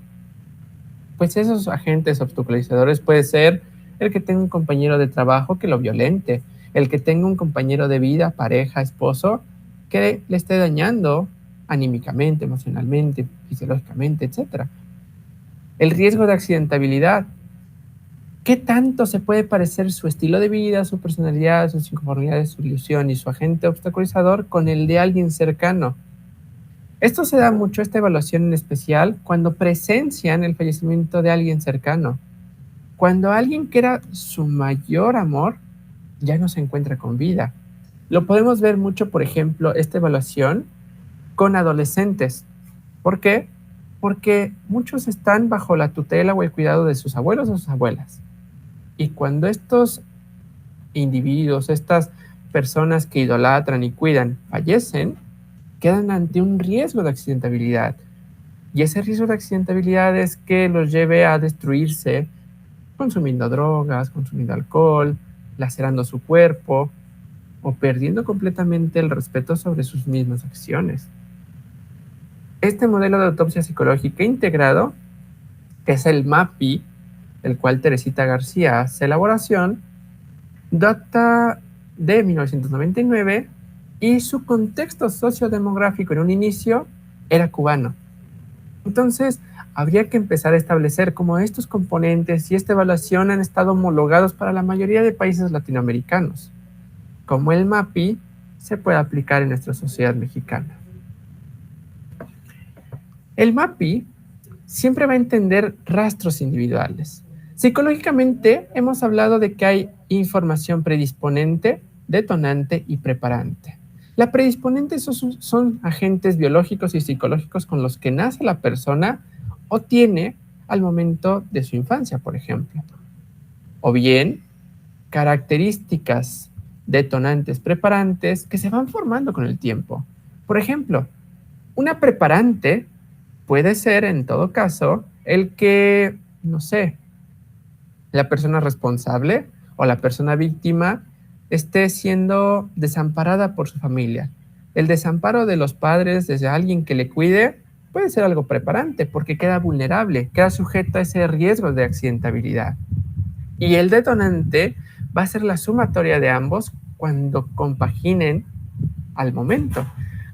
pues esos agentes obstaculizadores puede ser el que tenga un compañero de trabajo que lo violente, el que tenga un compañero de vida, pareja, esposo, que le esté dañando anímicamente, emocionalmente, fisiológicamente, etc. El riesgo de accidentabilidad. ¿Qué tanto se puede parecer su estilo de vida, su personalidad, sus inconformidades, su ilusión y su agente obstaculizador con el de alguien cercano? Esto se da mucho, esta evaluación en especial, cuando presencian el fallecimiento de alguien cercano. Cuando alguien que era su mayor amor ya no se encuentra con vida. Lo podemos ver mucho, por ejemplo, esta evaluación con adolescentes. ¿Por qué? Porque muchos están bajo la tutela o el cuidado de sus abuelos o sus abuelas. Y cuando estos individuos, estas personas que idolatran y cuidan, fallecen, quedan ante un riesgo de accidentabilidad. Y ese riesgo de accidentabilidad es que los lleve a destruirse consumiendo drogas, consumiendo alcohol, lacerando su cuerpo o perdiendo completamente el respeto sobre sus mismas acciones. Este modelo de autopsia psicológica integrado, que es el MAPI, el cual Teresita García hace elaboración, data de 1999 y su contexto sociodemográfico en un inicio era cubano. Entonces, habría que empezar a establecer cómo estos componentes y esta evaluación han estado homologados para la mayoría de países latinoamericanos. Cómo el MAPI se puede aplicar en nuestra sociedad mexicana. El MAPI siempre va a entender rastros individuales. Psicológicamente hemos hablado de que hay información predisponente, detonante y preparante. La predisponente son agentes biológicos y psicológicos con los que nace la persona o tiene al momento de su infancia, por ejemplo. O bien, características detonantes preparantes que se van formando con el tiempo. Por ejemplo, una preparante puede ser, en todo caso, el que, no sé, la persona responsable o la persona víctima esté siendo desamparada por su familia. El desamparo de los padres desde alguien que le cuide puede ser algo preparante porque queda vulnerable, queda sujeto a ese riesgo de accidentabilidad. Y el detonante va a ser la sumatoria de ambos cuando compaginen al momento.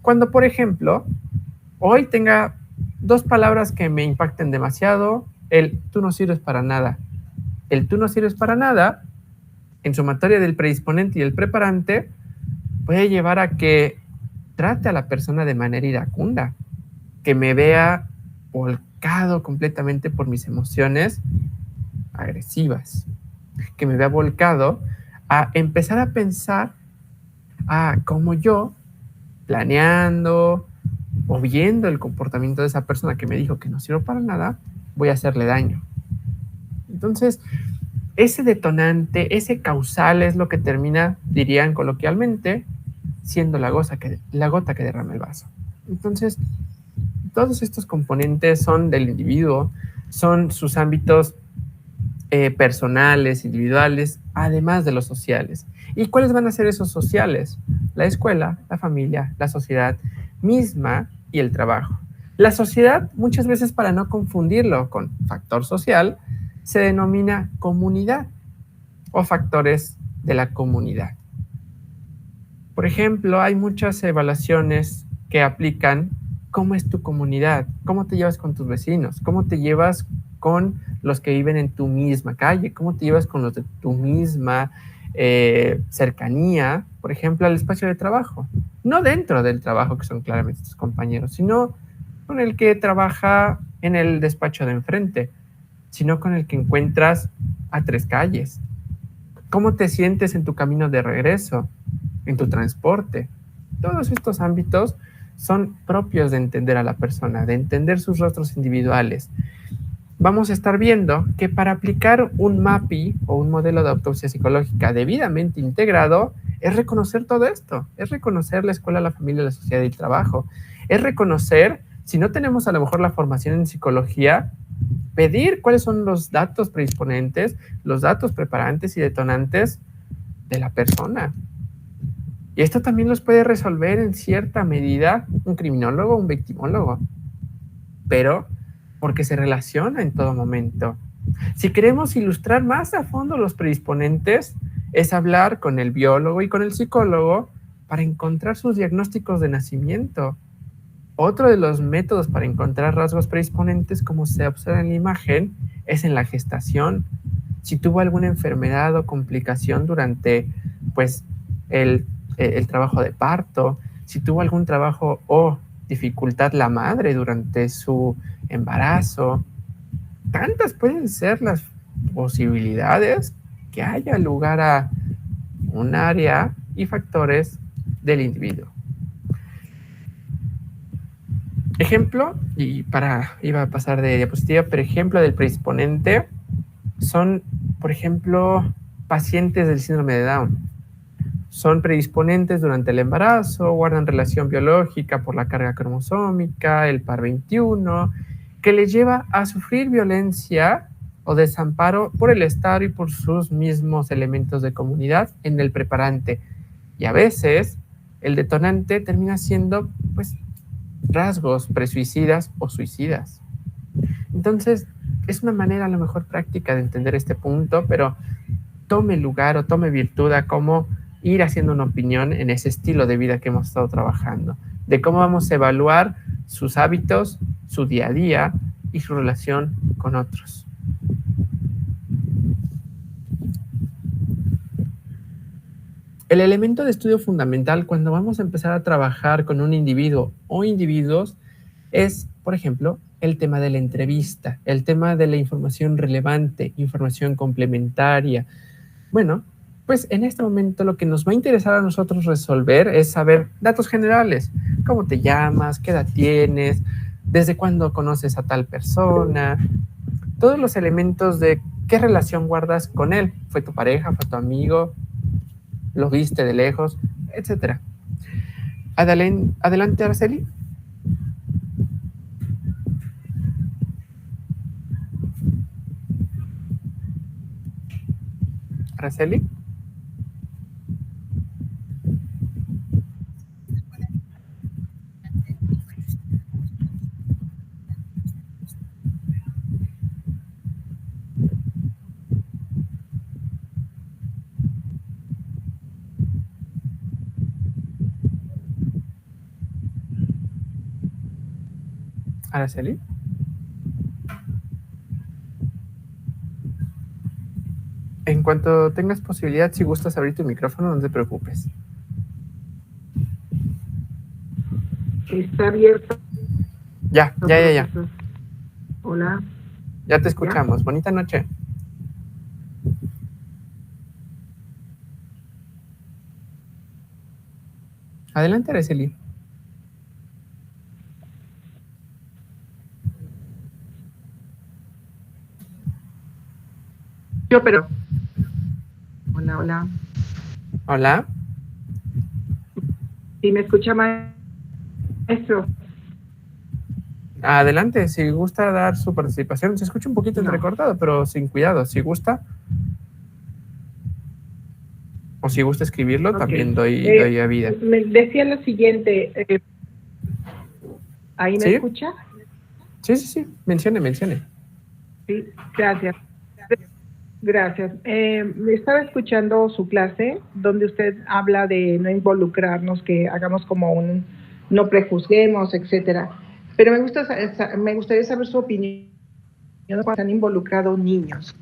Cuando, por ejemplo, hoy tenga dos palabras que me impacten demasiado, el tú no sirves para nada. El tú no sirves para nada, en sumatoria del predisponente y el preparante, puede llevar a que trate a la persona de manera iracunda, que me vea volcado completamente por mis emociones agresivas, que me vea volcado a empezar a pensar cómo yo, planeando o viendo el comportamiento de esa persona que me dijo que no sirvo para nada, voy a hacerle daño. Entonces, ese detonante, ese causal es lo que termina, dirían coloquialmente, siendo la gota que derrama el vaso. Entonces, todos estos componentes son del individuo, son sus ámbitos personales, individuales, además de los sociales. ¿Y cuáles van a ser esos sociales? La escuela, la familia, la sociedad misma y el trabajo. La sociedad, muchas veces para no confundirlo con factor social, se denomina comunidad o factores de la comunidad. Por ejemplo, hay muchas evaluaciones que aplican cómo es tu comunidad, cómo te llevas con tus vecinos, cómo te llevas con los que viven en tu misma calle, cómo te llevas con los de tu misma cercanía, por ejemplo, al espacio de trabajo. No dentro del trabajo, que son claramente tus compañeros, sino con el que trabaja en el despacho de enfrente, sino con el que encuentras a 3 calles. ¿Cómo te sientes en tu camino de regreso, en tu transporte? Todos estos ámbitos son propios de entender a la persona, de entender sus rostros individuales. Vamos a estar viendo que para aplicar un MAPI o un modelo de autopsia psicológica debidamente integrado, es reconocer todo esto, es reconocer la escuela, la familia, la sociedad y el trabajo, es reconocer, si no tenemos a lo mejor la formación en psicología, pedir cuáles son los datos predisponentes, los datos preparantes y detonantes de la persona. Y esto también los puede resolver en cierta medida un criminólogo o un victimólogo, pero porque se relaciona en todo momento. Si queremos ilustrar más a fondo los predisponentes, es hablar con el biólogo y con el psicólogo para encontrar sus diagnósticos de nacimiento. Otro de los métodos para encontrar rasgos predisponentes, como se observa en la imagen, es en la gestación. Si tuvo alguna enfermedad o complicación durante pues, el trabajo de parto, si tuvo algún trabajo o dificultad la madre durante su embarazo. Tantas pueden ser las posibilidades que haya lugar a un área y factores del individuo. Ejemplo, iba a pasar de diapositiva, pero ejemplo del predisponente son, por ejemplo, pacientes del síndrome de Down. Son predisponentes durante el embarazo, guardan relación biológica por la carga cromosómica, el par 21, que les lleva a sufrir violencia o desamparo por el Estado y por sus mismos elementos de comunidad en el preparante. Y a veces el detonante termina siendo pues, rasgos presuicidas o suicidas. Entonces, es una manera a lo mejor práctica de entender este punto, pero tome lugar o tome virtud a cómo ir haciendo una opinión en ese estilo de vida que hemos estado trabajando, de cómo vamos a evaluar sus hábitos, su día a día y su relación con otros. El elemento de estudio fundamental cuando vamos a empezar a trabajar con un individuo o individuos es, por ejemplo, el tema de la entrevista, el tema de la información relevante, información complementaria. Bueno, pues en este momento lo que nos va a interesar a nosotros resolver es saber datos generales. ¿Cómo te llamas? ¿Qué edad tienes? ¿Desde cuándo conoces a tal persona? Todos los elementos de qué relación guardas con él. ¿Fue tu pareja? ¿Fue tu amigo? ¿Lo viste de lejos? Etcétera. Adelante, Araceli. Araceli. Araceli. En cuanto tengas posibilidad, si gustas abrir tu micrófono, no te preocupes. Está abierto. Ya. Hola. Ya te escuchamos. ¿Ya? Bonita noche. Adelante, Araceli. Pero. Hola. Hola. ¿Sí me escucha, maestro? Adelante, si gusta dar su participación. Se escucha un poquito entrecortado, pero sin cuidado. Si gusta. O si gusta escribirlo, okay. También doy a vida. Me decía lo siguiente. ¿Ahí me escucha? Sí. Mencione. Sí, gracias. Estaba escuchando su clase donde usted habla de no involucrarnos, que hagamos como no prejuzguemos, etcétera. Pero me gustaría saber su opinión cuando se han involucrado niños.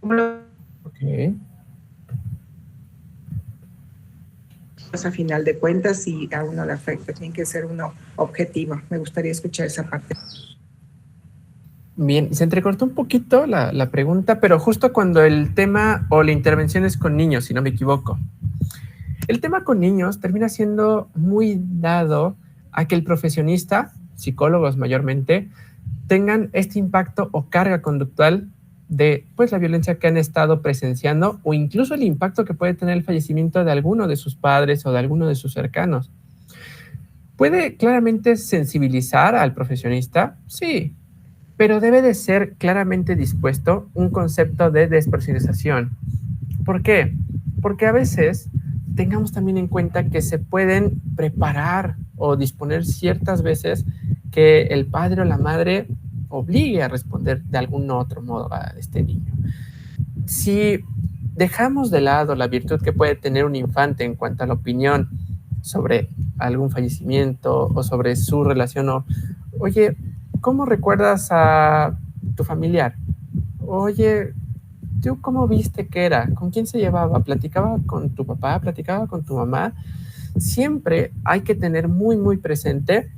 Ok. A final de cuentas, si a uno le afecta, tiene que ser uno objetivo. Me gustaría escuchar esa parte. Bien, se entrecortó un poquito la pregunta, pero justo cuando el tema o la intervención es con niños, si no me equivoco. El tema con niños termina siendo muy dado a que el profesionista, psicólogos mayormente, tengan este impacto o carga conductual de pues, la violencia que han estado presenciando o incluso el impacto que puede tener el fallecimiento de alguno de sus padres o de alguno de sus cercanos. ¿Puede claramente sensibilizar al profesionista? Sí, pero debe de ser claramente dispuesto un concepto de despersonalización. ¿Por qué? Porque a veces tengamos también en cuenta que se pueden preparar o disponer ciertas veces que el padre o la madre obligue a responder de algún otro modo a este niño. Si dejamos de lado la virtud que puede tener un infante en cuanto a la opinión sobre algún fallecimiento o sobre su relación o, oye, ¿cómo recuerdas a tu familiar? Oye, ¿tú cómo viste que era? ¿Con quién se llevaba? ¿Platicaba con tu papá? ¿Platicaba con tu mamá? Siempre hay que tener muy, muy presente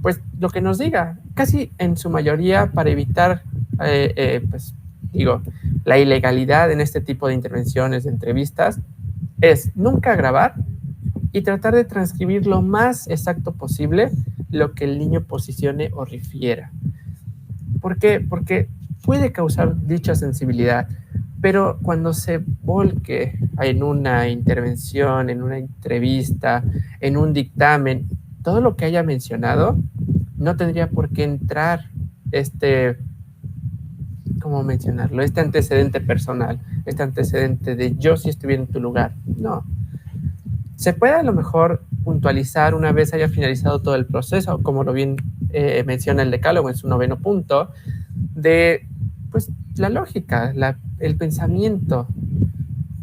pues lo que nos diga, casi en su mayoría para evitar, pues digo, la ilegalidad en este tipo de intervenciones, de entrevistas, es nunca grabar y tratar de transcribir lo más exacto posible lo que el niño posicione o refiera. ¿Por qué? Porque puede causar dicha sensibilidad, pero cuando se volque en una intervención, en una entrevista, en un dictamen, todo lo que haya mencionado, no tendría por qué entrar ¿cómo mencionarlo? Este antecedente personal, este antecedente de yo si estuviera en tu lugar. No. Se puede a lo mejor puntualizar una vez haya finalizado todo el proceso, como lo bien menciona el decálogo en su 9º punto, de pues la lógica, el pensamiento.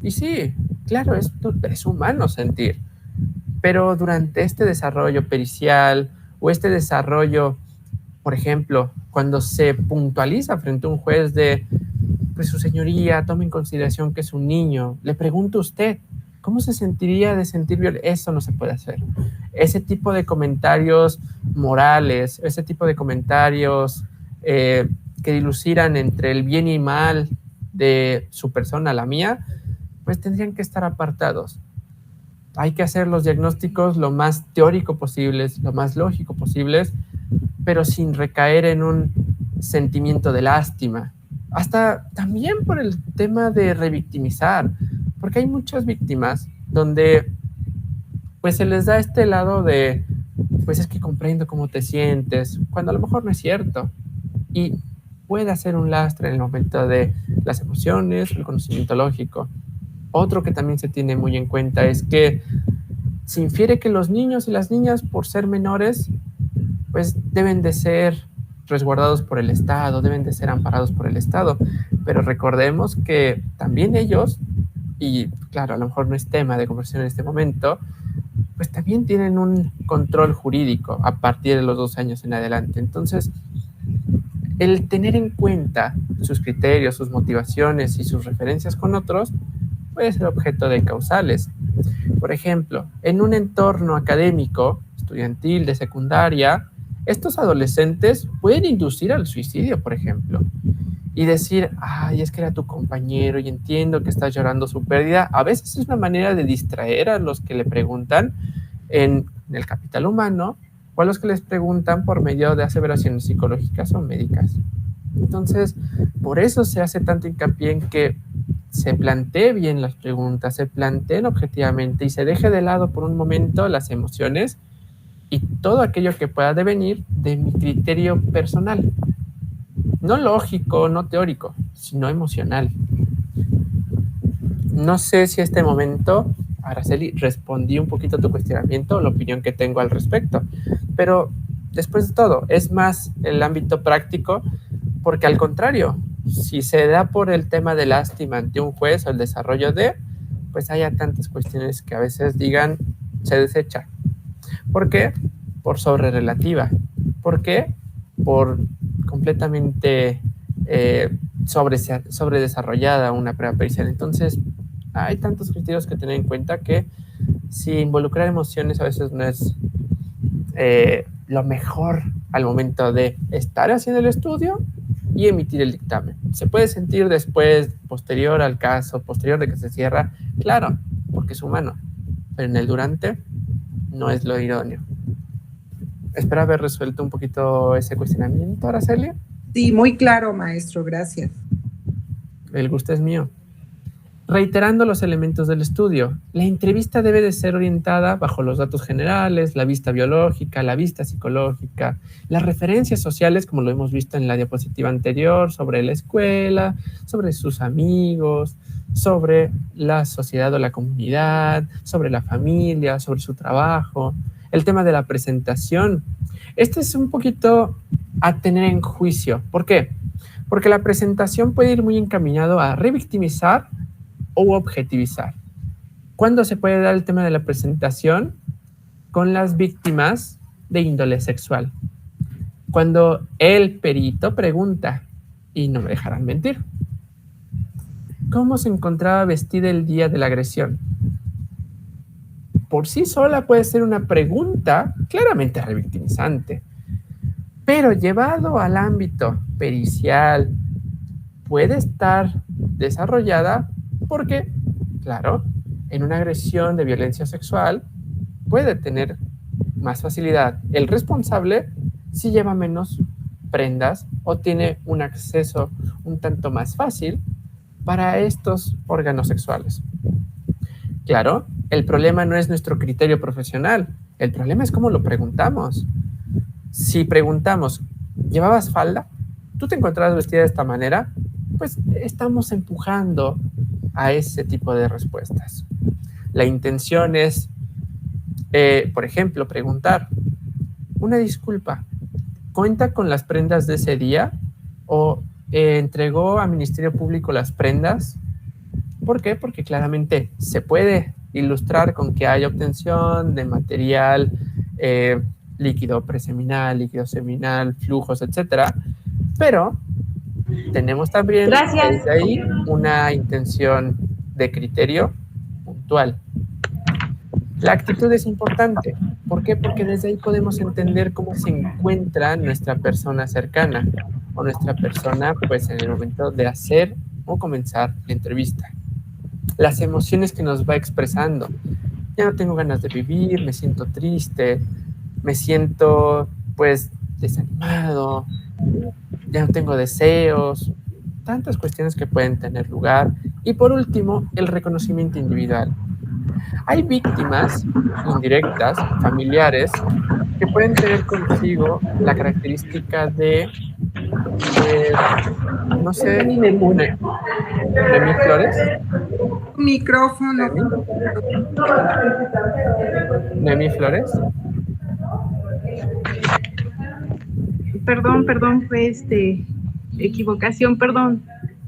Y sí, claro, es humano sentir, pero durante este desarrollo pericial o este desarrollo, por ejemplo, cuando se puntualiza frente a un juez de, pues su señoría, tome en consideración que es un niño, le pregunto a usted, ¿cómo se sentiría de sentir violencia? Eso no se puede hacer. Ese tipo de comentarios morales, ese tipo de comentarios que dilucidan entre el bien y mal de su persona, la mía, pues tendrían que estar apartados. Hay que hacer los diagnósticos lo más teórico posibles, lo más lógico posibles, pero sin recaer en un sentimiento de lástima. Hasta también por el tema de revictimizar, porque hay muchas víctimas donde pues se les da este lado de, pues es que comprendo cómo te sientes, cuando a lo mejor no es cierto. Y puede hacer un lastre en el momento de las emociones, el conocimiento lógico. Otro que también se tiene muy en cuenta es que se infiere que los niños y las niñas, por ser menores, pues deben de ser resguardados por el Estado, deben de ser amparados por el Estado. Pero recordemos que también ellos, y claro, a lo mejor no es tema de conversación en este momento, pues también tienen un control jurídico a partir de los 2 años en adelante. Entonces, el tener en cuenta sus criterios, sus motivaciones y sus referencias con otros puede ser objeto de causales. Por ejemplo, en un entorno académico, estudiantil, de secundaria, estos adolescentes pueden inducir al suicidio, por ejemplo, y decir, ay, es que era tu compañero y entiendo que estás llorando su pérdida. A veces es una manera de distraer a los que le preguntan en el capital humano o a los que les preguntan por medio de aseveraciones psicológicas o médicas. Entonces, por eso se hace tanto hincapié en que se plantee bien las preguntas, se planteen objetivamente y se deje de lado por un momento las emociones y todo aquello que pueda devenir de mi criterio personal. No lógico, no teórico, sino emocional. No sé si a este momento, Araceli, respondí un poquito a tu cuestionamiento, la opinión que tengo al respecto, pero después de todo, es más el ámbito práctico, porque al contrario, si se da por el tema de lástima ante un juez o el desarrollo de, pues haya tantas cuestiones que a veces digan, se desecha. ¿Por qué? Por sobrerelativa. ¿Por qué? Por completamente sobredesarrollada una prueba pericial. Entonces, hay tantos criterios que tener en cuenta que si involucrar emociones a veces no es lo mejor al momento de estar haciendo el estudio y emitir el dictamen. Se puede sentir después, posterior al caso, posterior de que se cierra, claro, porque es humano, pero en el durante no es lo idóneo. Espero haber resuelto un poquito ese cuestionamiento, Araceli. Sí, muy claro, maestro, gracias. El gusto es mío. Reiterando los elementos del estudio, la entrevista debe de ser orientada bajo los datos generales, la vista biológica, la vista psicológica, las referencias sociales, como lo hemos visto en la diapositiva anterior, sobre la escuela, sobre sus amigos, sobre la sociedad o la comunidad, sobre la familia, sobre su trabajo, el tema de la presentación. Este es un poquito a tener en juicio. ¿Por qué? Porque la presentación puede ir muy encaminado a revictimizar o objetivizar. ¿Cuándo se puede dar el tema de la presentación? Con las víctimas de índole sexual. Cuando el perito pregunta, y no me dejarán mentir, ¿cómo se encontraba vestida el día de la agresión? Por sí sola puede ser una pregunta claramente revictimizante, pero llevado al ámbito pericial puede estar desarrollada porque, claro, en una agresión de violencia sexual puede tener más facilidad el responsable si lleva menos prendas o tiene un acceso un tanto más fácil para estos órganos sexuales. Claro, el problema no es nuestro criterio profesional, el problema es cómo lo preguntamos. Si preguntamos, ¿llevabas falda? ¿Tú te encontrabas vestida de esta manera? Pues estamos empujando a ese tipo de respuestas. La intención es, por ejemplo, preguntar, una disculpa, ¿cuenta con las prendas de ese día? ¿O entregó al Ministerio Público las prendas? ¿Por qué? Porque claramente se puede ilustrar con que hay obtención de material líquido preseminal, líquido seminal, flujos, etcétera, pero tenemos también desde ahí una intención de criterio puntual. La actitud es importante. ¿Por qué? Porque desde ahí podemos entender cómo se encuentra nuestra persona cercana o nuestra persona, pues, en el momento de hacer o comenzar la entrevista. Las emociones que nos va expresando. Ya no tengo ganas de vivir, me siento triste, me siento, pues, desanimado, ya no tengo deseos, tantas cuestiones que pueden tener lugar. Y por último, el reconocimiento individual. Hay víctimas indirectas, familiares, que pueden tener consigo la característica de, no sé, Noemí Flores. Micrófono. Noemí Flores. Perdón, fue equivocación, perdón.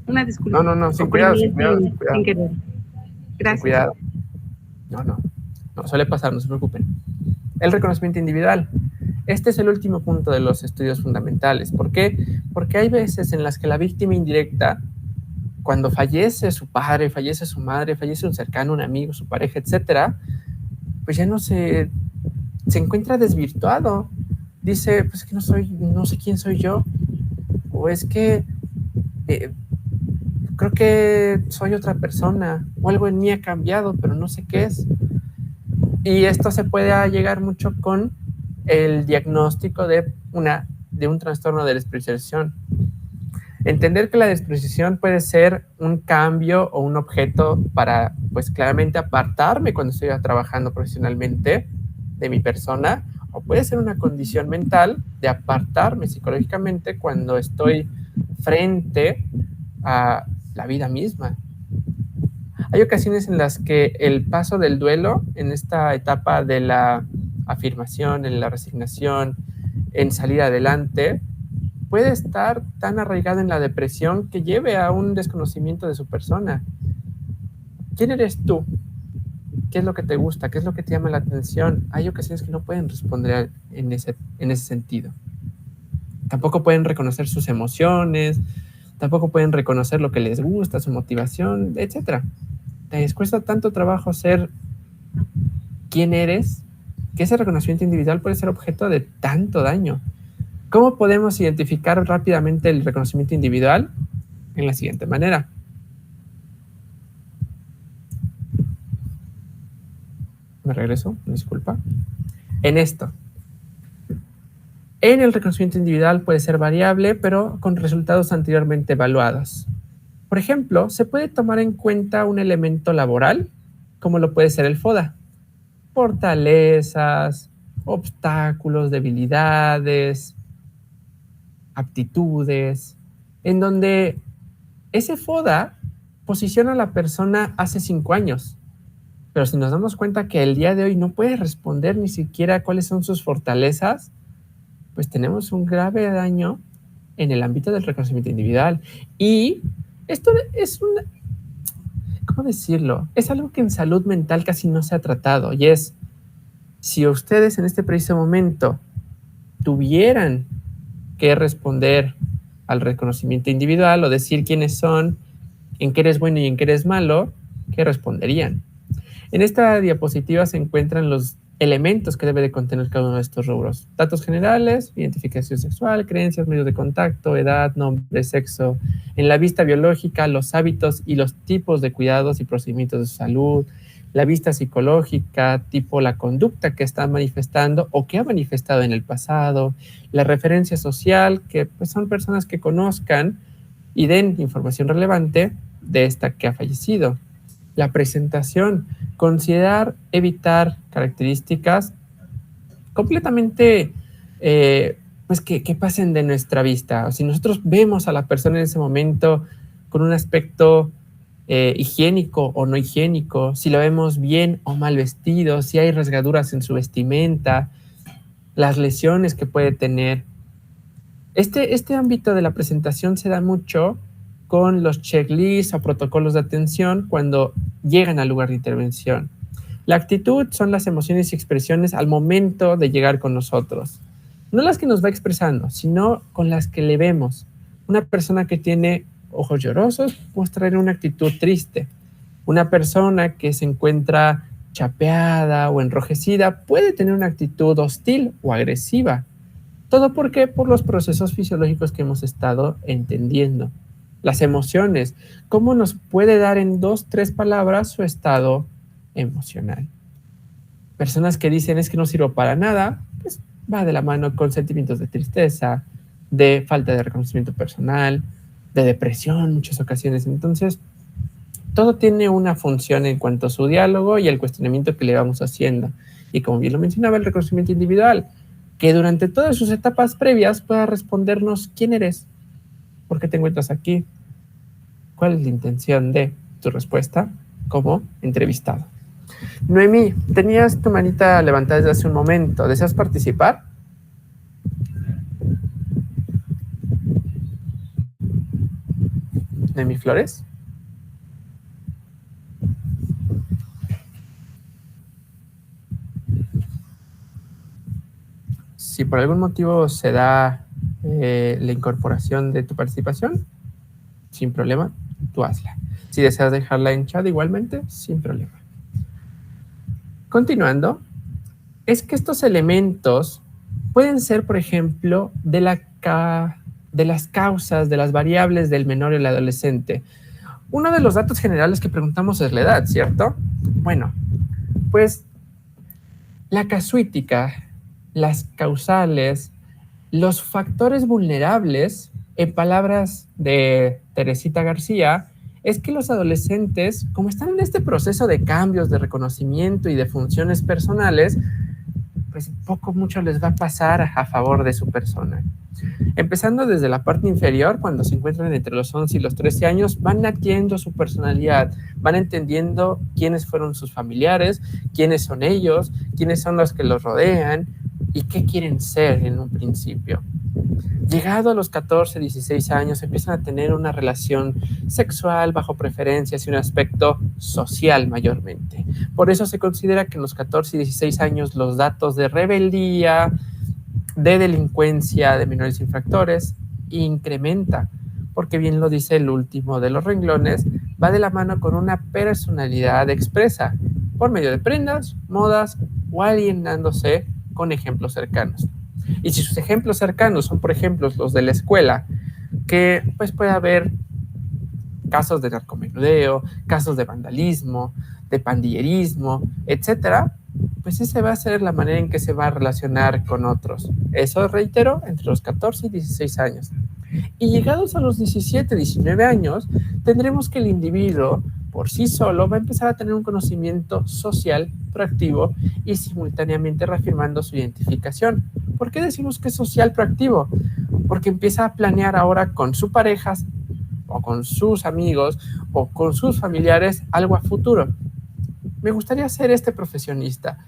Una disculpa. No, sin cuidado, sin cuidado. Sin querer. Gracias. Cuidado. No, suele pasar, no se preocupen. El reconocimiento individual. Este es el último punto de los estudios fundamentales. ¿Por qué? Porque hay veces en las que la víctima indirecta, cuando fallece su padre, fallece su madre, fallece un cercano, un amigo, su pareja, etcétera, pues ya no se encuentra desvirtuado. Dice, pues es que no sé quién soy yo, o es que creo que soy otra persona, o algo en mí ha cambiado, pero no sé qué es. Y esto se puede llegar mucho con el diagnóstico de un trastorno de despreciación. Entender que la despreciación puede ser un cambio o un objeto para, pues claramente apartarme cuando estoy trabajando profesionalmente de mi persona, o puede ser una condición mental de apartarme psicológicamente cuando estoy frente a la vida misma. Hay ocasiones en las que el paso del duelo, en esta etapa de la afirmación, en la resignación, en salir adelante, puede estar tan arraigado en la depresión que lleve a un desconocimiento de su persona. ¿Quién eres tú? ¿Qué es lo que te gusta? ¿Qué es lo que te llama la atención? Hay ocasiones que no pueden responder en ese sentido. Tampoco pueden reconocer sus emociones, tampoco pueden reconocer lo que les gusta, su motivación, etc. Les cuesta tanto trabajo ser quién eres, que ese reconocimiento individual puede ser objeto de tanto daño. ¿Cómo podemos identificar rápidamente el reconocimiento individual? En la siguiente manera. Me regreso, disculpa. En esto. En el reconocimiento individual puede ser variable, pero con resultados anteriormente evaluados. Por ejemplo, se puede tomar en cuenta un elemento laboral, como lo puede ser el FODA. Fortalezas, obstáculos, debilidades, aptitudes, en donde ese FODA posiciona a la persona hace 5 años. Pero si nos damos cuenta que el día de hoy no puede responder ni siquiera cuáles son sus fortalezas, pues tenemos un grave daño en el ámbito del reconocimiento individual. Y esto es ¿cómo decirlo? Es algo que en salud mental casi no se ha tratado. Y es, si ustedes en este preciso momento tuvieran que responder al reconocimiento individual o decir quiénes son, en qué eres bueno y en qué eres malo, ¿qué responderían? En esta diapositiva se encuentran los elementos que debe de contener cada uno de estos rubros. Datos generales, identificación sexual, creencias, medios de contacto, edad, nombre, sexo. En la vista biológica, los hábitos y los tipos de cuidados y procedimientos de salud. La vista psicológica, tipo la conducta que está manifestando o que ha manifestado en el pasado. La referencia social, que pues, son personas que conozcan y den información relevante de esta que ha fallecido. La presentación, considerar evitar características completamente pues que pasen de nuestra vista. O si nosotros vemos a la persona en ese momento con un aspecto higiénico o no higiénico, si lo vemos bien o mal vestido, si hay rasgaduras en su vestimenta, las lesiones que puede tener. Este ámbito de la presentación se da mucho con los checklists o protocolos de atención cuando llegan al lugar de intervención. La actitud son las emociones y expresiones al momento de llegar con nosotros. No las que nos va expresando, sino con las que le vemos. Una persona que tiene ojos llorosos mostrará una actitud triste. Una persona que se encuentra chapeada o enrojecida puede tener una actitud hostil o agresiva. ¿Todo por qué? Por los procesos fisiológicos que hemos estado entendiendo. Las emociones, ¿cómo nos puede dar en 2, 3 palabras su estado emocional? Personas que dicen es que no sirvo para nada, pues va de la mano con sentimientos de tristeza, de falta de reconocimiento personal, de depresión en muchas ocasiones. Entonces, todo tiene una función en cuanto a su diálogo y el cuestionamiento que le vamos haciendo. Y como bien lo mencionaba, el reconocimiento individual, que durante todas sus etapas previas pueda respondernos quién eres, por qué te encuentras aquí, cuál es la intención de tu respuesta como entrevistado. Noemí, tenías tu manita levantada desde hace un momento. ¿Deseas participar? Noemí Flores. Si por algún motivo se da la incorporación de tu participación, sin problema, tú hazla. Si deseas dejarla en chat igualmente, sin problema. Continuando, es que estos elementos pueden ser, por ejemplo, de las causas, de las variables del menor y el adolescente. Uno de los datos generales que preguntamos es la edad, ¿cierto? Bueno, pues la casuística, las causales, los factores vulnerables, en palabras de Teresita García, es que los adolescentes, como están en este proceso de cambios, de reconocimiento y de funciones personales, pues poco mucho les va a pasar a favor de su persona. Empezando desde la parte inferior, cuando se encuentran entre los 11 y los 13 años, van adquiriendo su personalidad, van entendiendo quiénes fueron sus familiares, quiénes son ellos, quiénes son los que los rodean y qué quieren ser en un principio. Llegado a los 14, 16 años, empiezan a tener una relación sexual bajo preferencias y un aspecto social mayormente. Por eso se considera que en los 14 y 16 años los datos de rebeldía, de delincuencia de menores infractores incrementa, porque bien lo dice el último de los renglones, va de la mano con una personalidad expresa por medio de prendas, modas o alienándose con ejemplos cercanos. Y si sus ejemplos cercanos son, por ejemplo, los de la escuela, que pues puede haber casos de narcomenudeo, casos de vandalismo, de pandillerismo, etcétera, pues esa va a ser la manera en que se va a relacionar con otros. Eso, reitero, entre los 14 y 16 años. Y llegados a los 17, 19 años, tendremos que el individuo por sí solo va a empezar a tener un conocimiento social proactivo y simultáneamente reafirmando su identificación. ¿Por qué decimos que es social proactivo? Porque empieza a planear ahora con su pareja o con sus amigos o con sus familiares algo a futuro. Me gustaría ser este profesionista,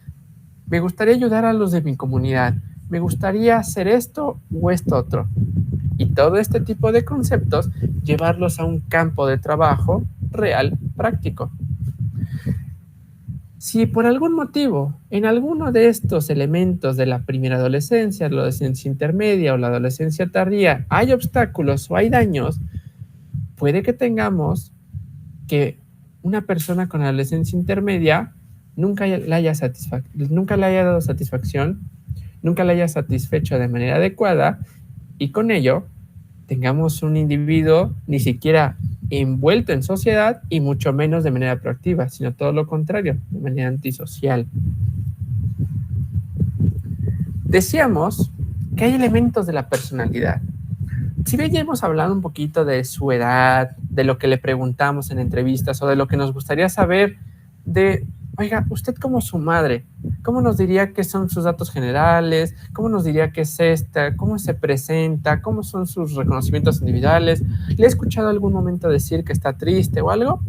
me gustaría ayudar a los de mi comunidad, me gustaría hacer esto o esto otro. Y todo este tipo de conceptos, llevarlos a un campo de trabajo real, práctico. Si por algún motivo, en alguno de estos elementos de la primera adolescencia, la adolescencia intermedia o la adolescencia tardía, hay obstáculos o hay daños, puede que tengamos que una persona con adolescencia intermedia nunca le haya dado satisfacción, nunca le haya satisfecho de manera adecuada y con ello tengamos un individuo ni siquiera envuelto en sociedad y mucho menos de manera proactiva, sino todo lo contrario, de manera antisocial. Decíamos que hay elementos de la personalidad. Si bien ya hemos hablado un poquito de su edad, de lo que le preguntamos en entrevistas o de lo que nos gustaría saber de, oiga, usted como su madre, ¿cómo nos diría qué son sus datos generales? ¿Cómo nos diría qué es esta? ¿Cómo se presenta? ¿Cómo son sus reconocimientos individuales? ¿Le he escuchado algún momento decir que está triste o algo?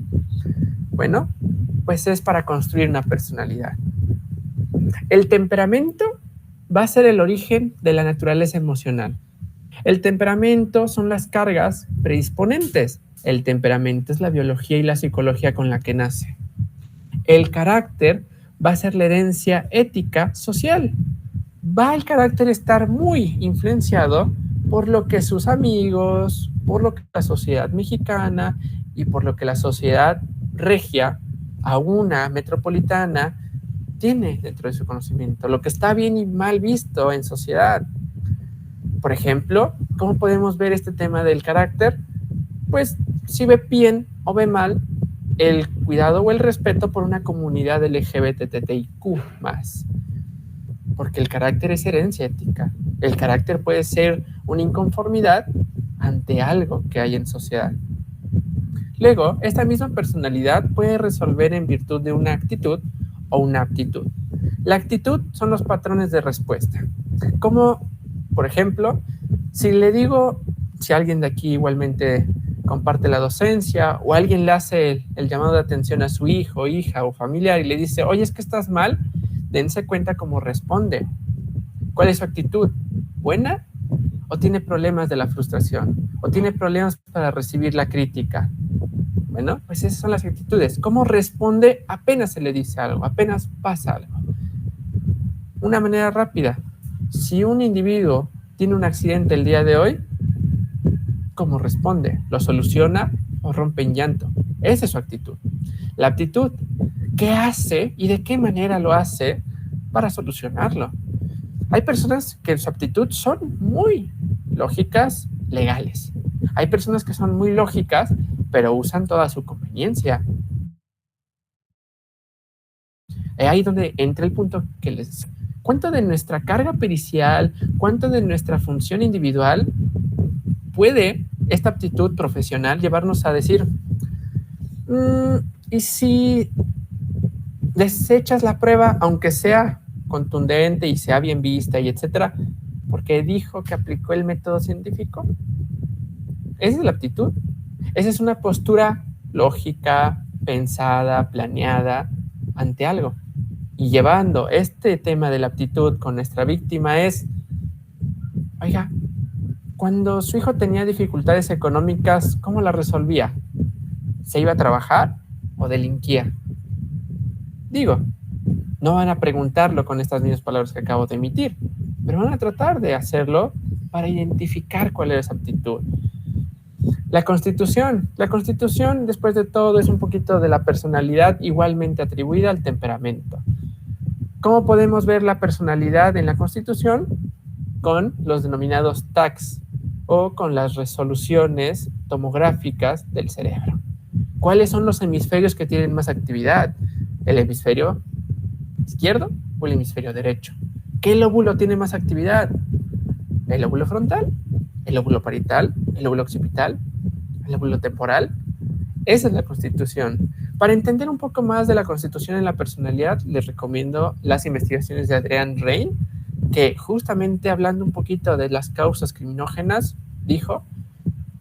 Bueno, pues es para construir una personalidad. El temperamento va a ser el origen de la naturaleza emocional. El temperamento son las cargas predisponentes. El temperamento es la biología y la psicología con la que nace. El carácter va a ser la herencia ética social. Va el carácter a estar muy influenciado por lo que sus amigos, por lo que la sociedad mexicana y por lo que la sociedad regia a una metropolitana tiene dentro de su conocimiento, lo que está bien y mal visto en sociedad. Por ejemplo, ¿cómo podemos ver este tema del carácter? Pues si ve bien o ve mal el cuidado o el respeto por una comunidad LGBTTIQ+. porque el carácter es herencia ética. El carácter puede ser una inconformidad ante algo que hay en sociedad. Luego, esta misma personalidad puede resolver en virtud de una actitud o una aptitud. La actitud son los patrones de respuesta. Como, por ejemplo, si le digo, si alguien de aquí igualmente comparte la docencia o alguien le hace el llamado de atención a su hijo, hija o familiar y le dice, oye, es que estás mal, dense cuenta cómo responde. ¿Cuál es su actitud? ¿Buena? ¿O tiene problemas de la frustración? ¿O tiene problemas para recibir la crítica? Bueno, pues esas son las actitudes. ¿Cómo responde apenas se le dice algo, apenas pasa algo? Una manera rápida. Si un individuo tiene un accidente el día de hoy, ¿cómo responde? ¿Lo soluciona o rompe en llanto? Esa es su actitud. La aptitud, ¿qué hace y de qué manera lo hace para solucionarlo? Hay personas que en su aptitud son muy lógicas, legales. Hay personas que son muy lógicas, pero usan toda su conveniencia. Es ahí donde entra el punto que les... ¿Cuánto de nuestra carga pericial, cuánto de nuestra función individual puede esta aptitud profesional llevarnos a decir, ¿y si desechas la prueba, aunque sea contundente y sea bien vista y etcétera, porque dijo que aplicó el método científico? Esa es la aptitud. Esa es una postura lógica, pensada, planeada ante algo. Y llevando este tema de la aptitud con nuestra víctima es, oiga, cuando su hijo tenía dificultades económicas, ¿cómo la resolvía? ¿Se iba a trabajar o delinquía? Digo, no van a preguntarlo con estas mismas palabras que acabo de emitir, pero van a tratar de hacerlo para identificar cuál es esa aptitud. La Constitución, después de todo, es un poquito de la personalidad igualmente atribuida al temperamento. ¿Cómo podemos ver la personalidad en la Constitución? Con los denominados TACs o con las resoluciones tomográficas del cerebro. ¿Cuáles son los hemisferios que tienen más actividad? ¿El hemisferio izquierdo o el hemisferio derecho? ¿Qué lóbulo tiene más actividad? ¿El lóbulo frontal? ¿El lóbulo parietal? ¿El lóbulo occipital? ¿El lóbulo temporal? Esa es la Constitución. Para entender un poco más de la Constitución en la personalidad, les recomiendo las investigaciones de Adrian Rain, que justamente hablando un poquito de las causas criminógenas, dijo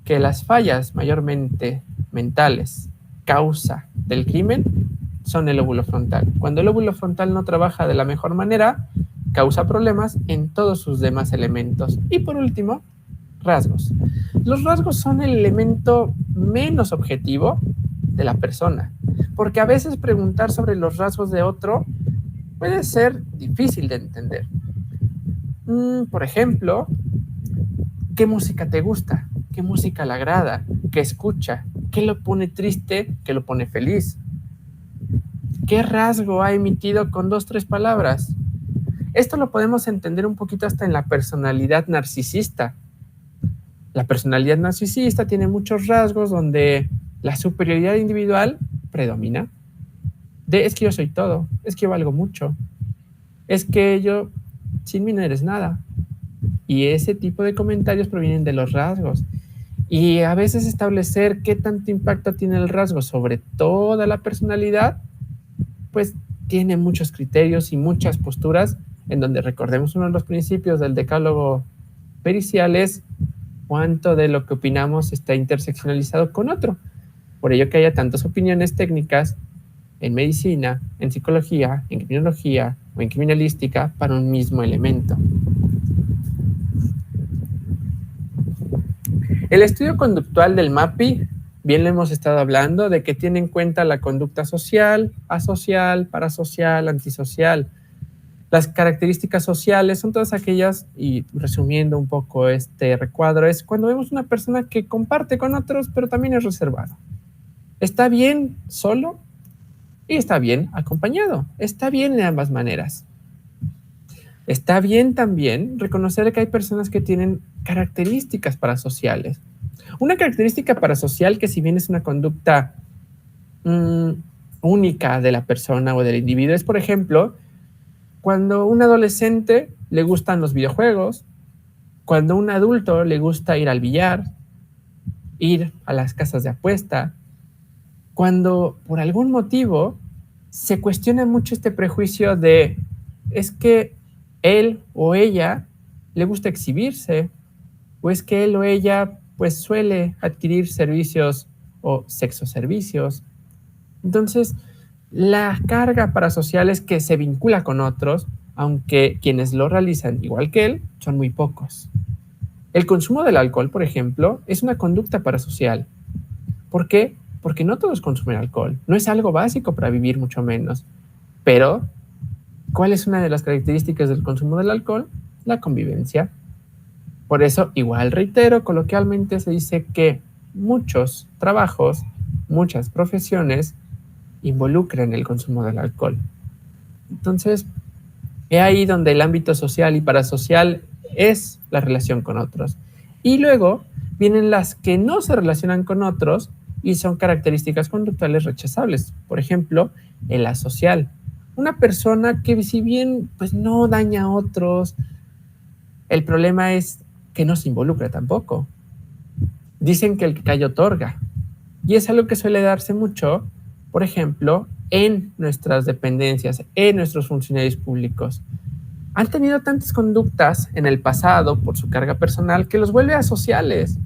que las fallas mayormente mentales, causa del crimen, son el lóbulo frontal. Cuando el lóbulo frontal no trabaja de la mejor manera, causa problemas en todos sus demás elementos. Y por último, rasgos. Los rasgos son el elemento menos objetivo de la persona, porque a veces preguntar sobre los rasgos de otro puede ser difícil de entender. Por ejemplo, ¿qué música te gusta? ¿Qué música le agrada? ¿Qué escucha? ¿Qué lo pone triste? ¿Qué lo pone feliz? ¿Qué rasgo ha emitido con 2, 3 palabras? Esto lo podemos entender un poquito hasta en la personalidad narcisista. La personalidad narcisista tiene muchos rasgos donde la superioridad individual predomina. Es que yo soy todo, es que yo valgo mucho, es que yo, sin mí no eres nada. Y ese tipo de comentarios provienen de los rasgos. Y a veces establecer qué tanto impacto tiene el rasgo sobre toda la personalidad, pues tiene muchos criterios y muchas posturas, en donde recordemos uno de los principios del decálogo pericial es cuánto de lo que opinamos está interseccionalizado con otro. Por ello que haya tantas opiniones técnicas en medicina, en psicología, en criminología o en criminalística para un mismo elemento. El estudio conductual del MAPI, bien le hemos estado hablando de que tiene en cuenta la conducta social, asocial, parasocial, antisocial. Las características sociales son todas aquellas, y resumiendo un poco este recuadro, es cuando vemos una persona que comparte con otros, pero también es reservado. Está bien solo y está bien acompañado. Está bien de ambas maneras. Está bien también reconocer que hay personas que tienen características parasociales. Una característica parasocial que si bien es una conducta única de la persona o del individuo es, por ejemplo, Cuando un adolescente le gustan los videojuegos, cuando un adulto le gusta ir al billar, ir a las casas de apuesta, cuando por algún motivo se cuestiona mucho este prejuicio de es que él o ella le gusta exhibirse, o es que él o ella pues suele adquirir servicios o sexoservicios. Entonces, la carga parasocial es que se vincula con otros, aunque quienes lo realizan igual que él son muy pocos. El consumo del alcohol, por ejemplo, es una conducta parasocial. ¿Por qué? Porque no todos consumen alcohol. No es algo básico para vivir, mucho menos. Pero, ¿cuál es una de las características del consumo del alcohol? La convivencia. Por eso, igual reitero, coloquialmente se dice que muchos trabajos, muchas profesiones involucran el consumo del alcohol. Entonces, es ahí donde el ámbito social y parasocial es la relación con otros. Y luego vienen las que no se relacionan con otros y son características conductuales rechazables. Por ejemplo, el asocial. Una persona que si bien pues no daña a otros, el problema es que no se involucra tampoco. Dicen que el que calla otorga. Y es algo que suele darse mucho, por ejemplo, en nuestras dependencias, en nuestros funcionarios públicos. Han tenido tantas conductas en el pasado por su carga personal que los vuelve asociales,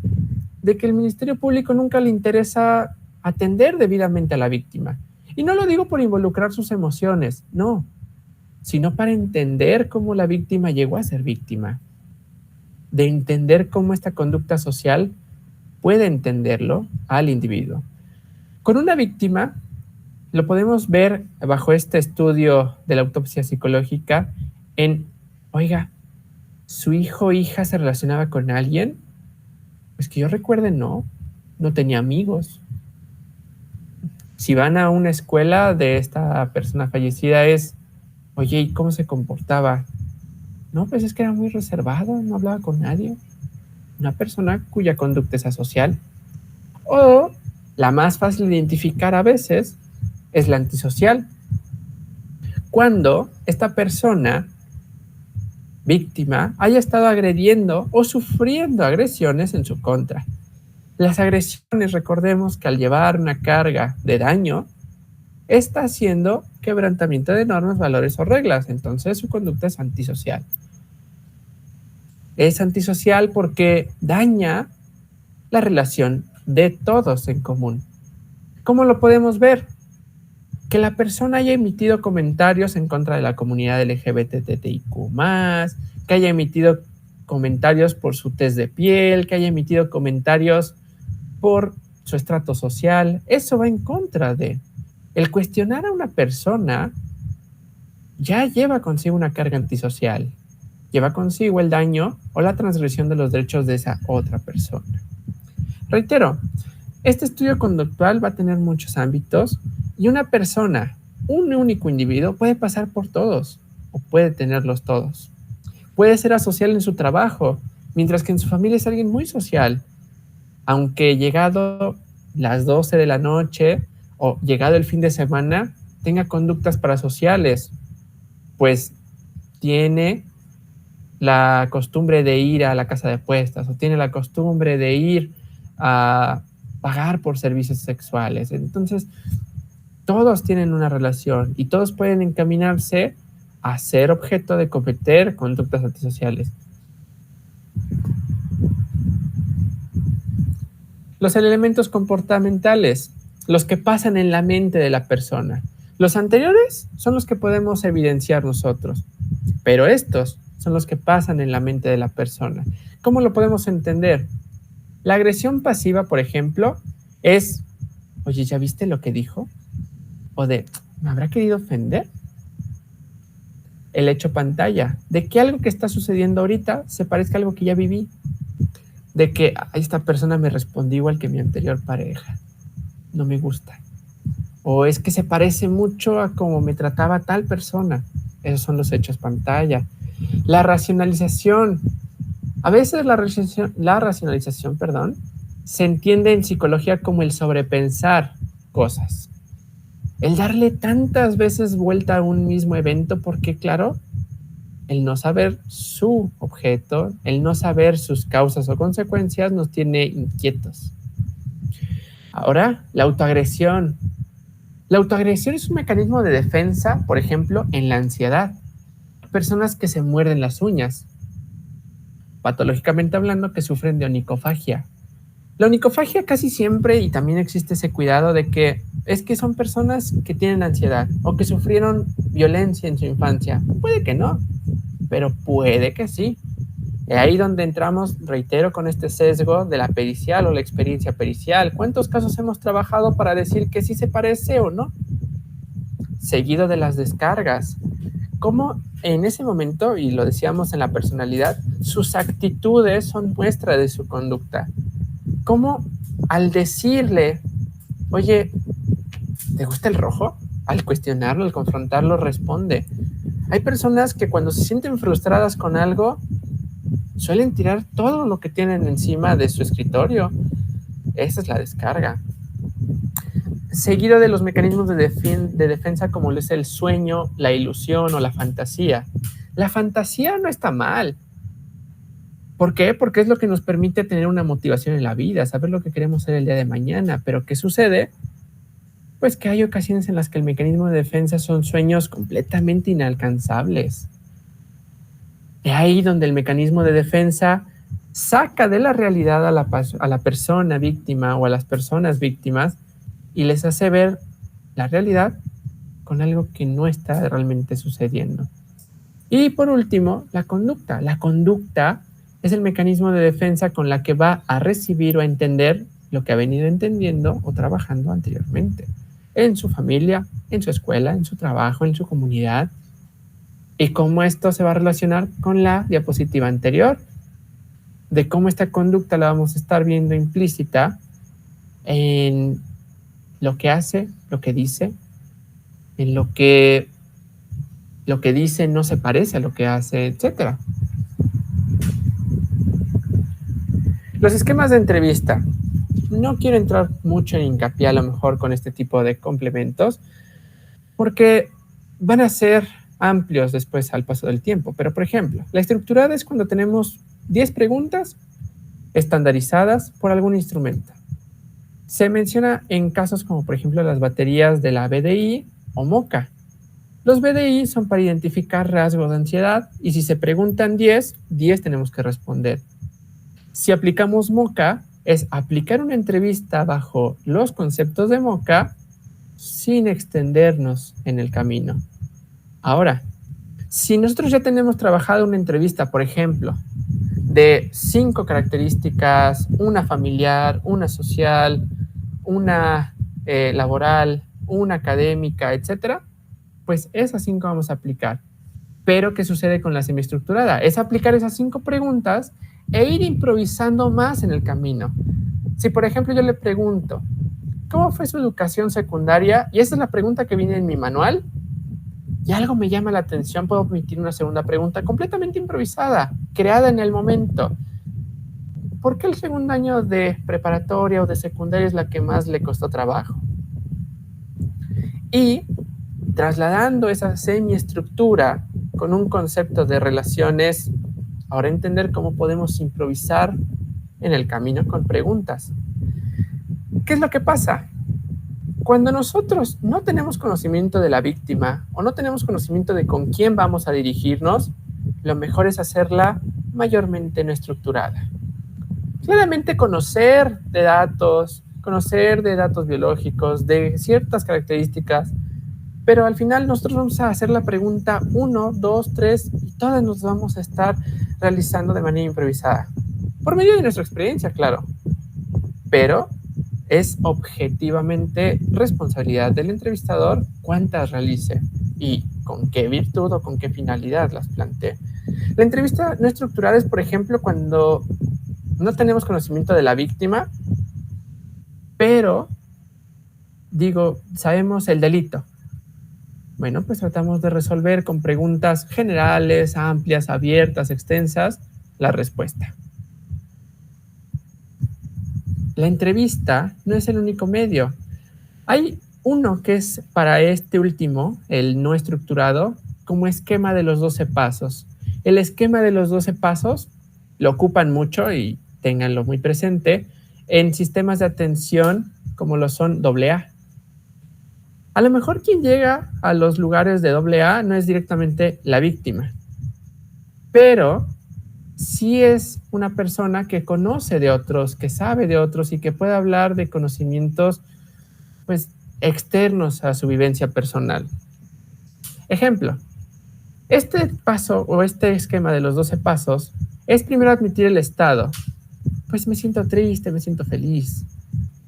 de que el Ministerio Público nunca le interesa atender debidamente a la víctima. Y no lo digo por involucrar sus emociones, no, sino para entender cómo la víctima llegó a ser víctima, de entender cómo esta conducta social puede entenderlo al individuo. Con una víctima lo podemos ver bajo este estudio de la autopsia psicológica en, oiga, ¿su hijo o hija se relacionaba con alguien? Pues que yo recuerde, no tenía amigos. Si van a una escuela de esta persona fallecida es, oye, ¿y cómo se comportaba? No, pues es que era muy reservado, no hablaba con nadie. Una persona cuya conducta es asocial. O la más fácil de identificar a veces es la antisocial. Cuando esta persona víctima haya estado agrediendo o sufriendo agresiones en su contra. Las agresiones, recordemos que al llevar una carga de daño, está haciendo quebrantamiento de normas, valores o reglas. Entonces su conducta es antisocial. Es antisocial porque daña la relación de todos en común. ¿Cómo lo podemos ver? Que la persona haya emitido comentarios en contra de la comunidad LGBTTIQ+, que haya emitido comentarios por su tez de piel, que haya emitido comentarios por su estrato social. Eso va en contra de. El cuestionar a una persona ya lleva consigo una carga antisocial, lleva consigo el daño o la transgresión de los derechos de esa otra persona. Reitero, este estudio conductual va a tener muchos ámbitos y una persona, un único individuo, puede pasar por todos o puede tenerlos todos. Puede ser asocial en su trabajo, mientras que en su familia es alguien muy social. Aunque llegado las 12 de la noche o llegado el fin de semana, tenga conductas parasociales, pues tiene la costumbre de ir a la casa de apuestas o tiene la costumbre de ir a pagar por servicios sexuales. Entonces, todos tienen una relación y todos pueden encaminarse a ser objeto de cometer conductas antisociales. Los elementos comportamentales, los que pasan en la mente de la persona. Los anteriores son los que podemos evidenciar nosotros, pero estos son los que pasan en la mente de la persona. ¿Cómo lo podemos entender? La agresión pasiva, por ejemplo, es, oye, ¿ya viste lo que dijo? O de, ¿me habrá querido ofender? El hecho pantalla, de que algo que está sucediendo ahorita se parezca a algo que ya viví. De que esta persona me respondió igual que mi anterior pareja. No me gusta. O es que se parece mucho a cómo me trataba tal persona. Esos son los hechos pantalla. La racionalización. A veces la racionalización, se entiende en psicología como el sobrepensar cosas. El darle tantas veces vuelta a un mismo evento porque, claro, el no saber su objeto, el no saber sus causas o consecuencias nos tiene inquietos. Ahora, la autoagresión. La autoagresión es un mecanismo de defensa, por ejemplo, en la ansiedad. Personas que se muerden las uñas, patológicamente hablando, que sufren de onicofagia. La onicofagia casi siempre, y también existe ese cuidado de que es que son personas que tienen ansiedad o que sufrieron violencia en su infancia. Puede que no, pero puede que sí. Es ahí donde entramos, reitero, con este sesgo de la pericial o la experiencia pericial. ¿Cuántos casos hemos trabajado para decir que sí se parece o no? Seguido de las descargas. Cómo en ese momento, y lo decíamos en la personalidad, sus actitudes son muestra de su conducta. Cómo al decirle, oye, ¿te gusta el rojo? Al cuestionarlo, al confrontarlo, responde. Hay personas que cuando se sienten frustradas con algo, suelen tirar todo lo que tienen encima de su escritorio. Esa es la descarga. Seguido de los mecanismos de defensa como es el sueño, la ilusión o la fantasía. La fantasía no está mal. ¿Por qué? Porque es lo que nos permite tener una motivación en la vida, saber lo que queremos ser el día de mañana. Pero ¿qué sucede? Pues que hay ocasiones en las que el mecanismo de defensa son sueños completamente inalcanzables. Es ahí donde el mecanismo de defensa saca de la realidad a la persona víctima o a las personas víctimas y les hace ver la realidad con algo que no está realmente sucediendo. Y por último, la conducta. La conducta es el mecanismo de defensa con la que va a recibir o a entender lo que ha venido entendiendo o trabajando anteriormente. En su familia, en su escuela, en su trabajo, en su comunidad. Y cómo esto se va a relacionar con la diapositiva anterior, de cómo esta conducta la vamos a estar viendo implícita en lo que hace, lo que dice, en lo que dice no se parece a lo que hace, etc. Los esquemas de entrevista. No quiero entrar mucho en hincapié a lo mejor con este tipo de complementos, porque van a ser amplios después al paso del tiempo. Pero, por ejemplo, la estructurada es cuando tenemos 10 preguntas estandarizadas por algún instrumento. Se menciona en casos como, por ejemplo, las baterías de la BDI o MoCA. Los BDI son para identificar rasgos de ansiedad y si se preguntan 10 tenemos que responder. Si aplicamos MoCA, es aplicar una entrevista bajo los conceptos de MoCA sin extendernos en el camino. Ahora, si nosotros ya tenemos trabajado una entrevista, por ejemplo, de 5 características, una familiar, una social, una laboral, una académica, etcétera, pues esas 5 vamos a aplicar. Pero, ¿qué sucede con la semiestructurada? Es aplicar esas 5 preguntas e ir improvisando más en el camino. Si, por ejemplo, yo le pregunto, ¿cómo fue su educación secundaria? Y esa es la pregunta que viene en mi manual, y algo me llama la atención, puedo permitir una segunda pregunta completamente improvisada, creada en el momento. ¿Por qué el segundo año de preparatoria o de secundaria es la que más le costó trabajo? Y trasladando esa semiestructura con un concepto de relaciones, ahora entender cómo podemos improvisar en el camino con preguntas. ¿Qué es lo que pasa? Cuando nosotros no tenemos conocimiento de la víctima o no tenemos conocimiento de con quién vamos a dirigirnos, lo mejor es hacerla mayormente no estructurada. Claramente conocer de datos biológicos, de ciertas características, pero al final nosotros vamos a hacer la pregunta 1, 2, 3 y todas nos vamos a estar realizando de manera improvisada. Por medio de nuestra experiencia, claro. Pero es objetivamente responsabilidad del entrevistador cuántas realice y con qué virtud o con qué finalidad las plantee. La entrevista no estructurada es, por ejemplo, cuando no tenemos conocimiento de la víctima, pero, sabemos el delito. Bueno, pues tratamos de resolver con preguntas generales, amplias, abiertas, extensas, la respuesta. La entrevista no es el único medio. Hay uno que es para este último, el no estructurado, como esquema de los 12 pasos. El esquema de los 12 pasos lo ocupan mucho y ténganlo muy presente en sistemas de atención como lo son AA. A lo mejor quien llega a los lugares de AA no es directamente la víctima, pero sí es una persona que conoce de otros, que sabe de otros y que puede hablar de conocimientos pues externos a su vivencia personal. Ejemplo, este paso o este esquema de los 12 pasos es primero admitir el estado. Pues me siento triste, me siento feliz.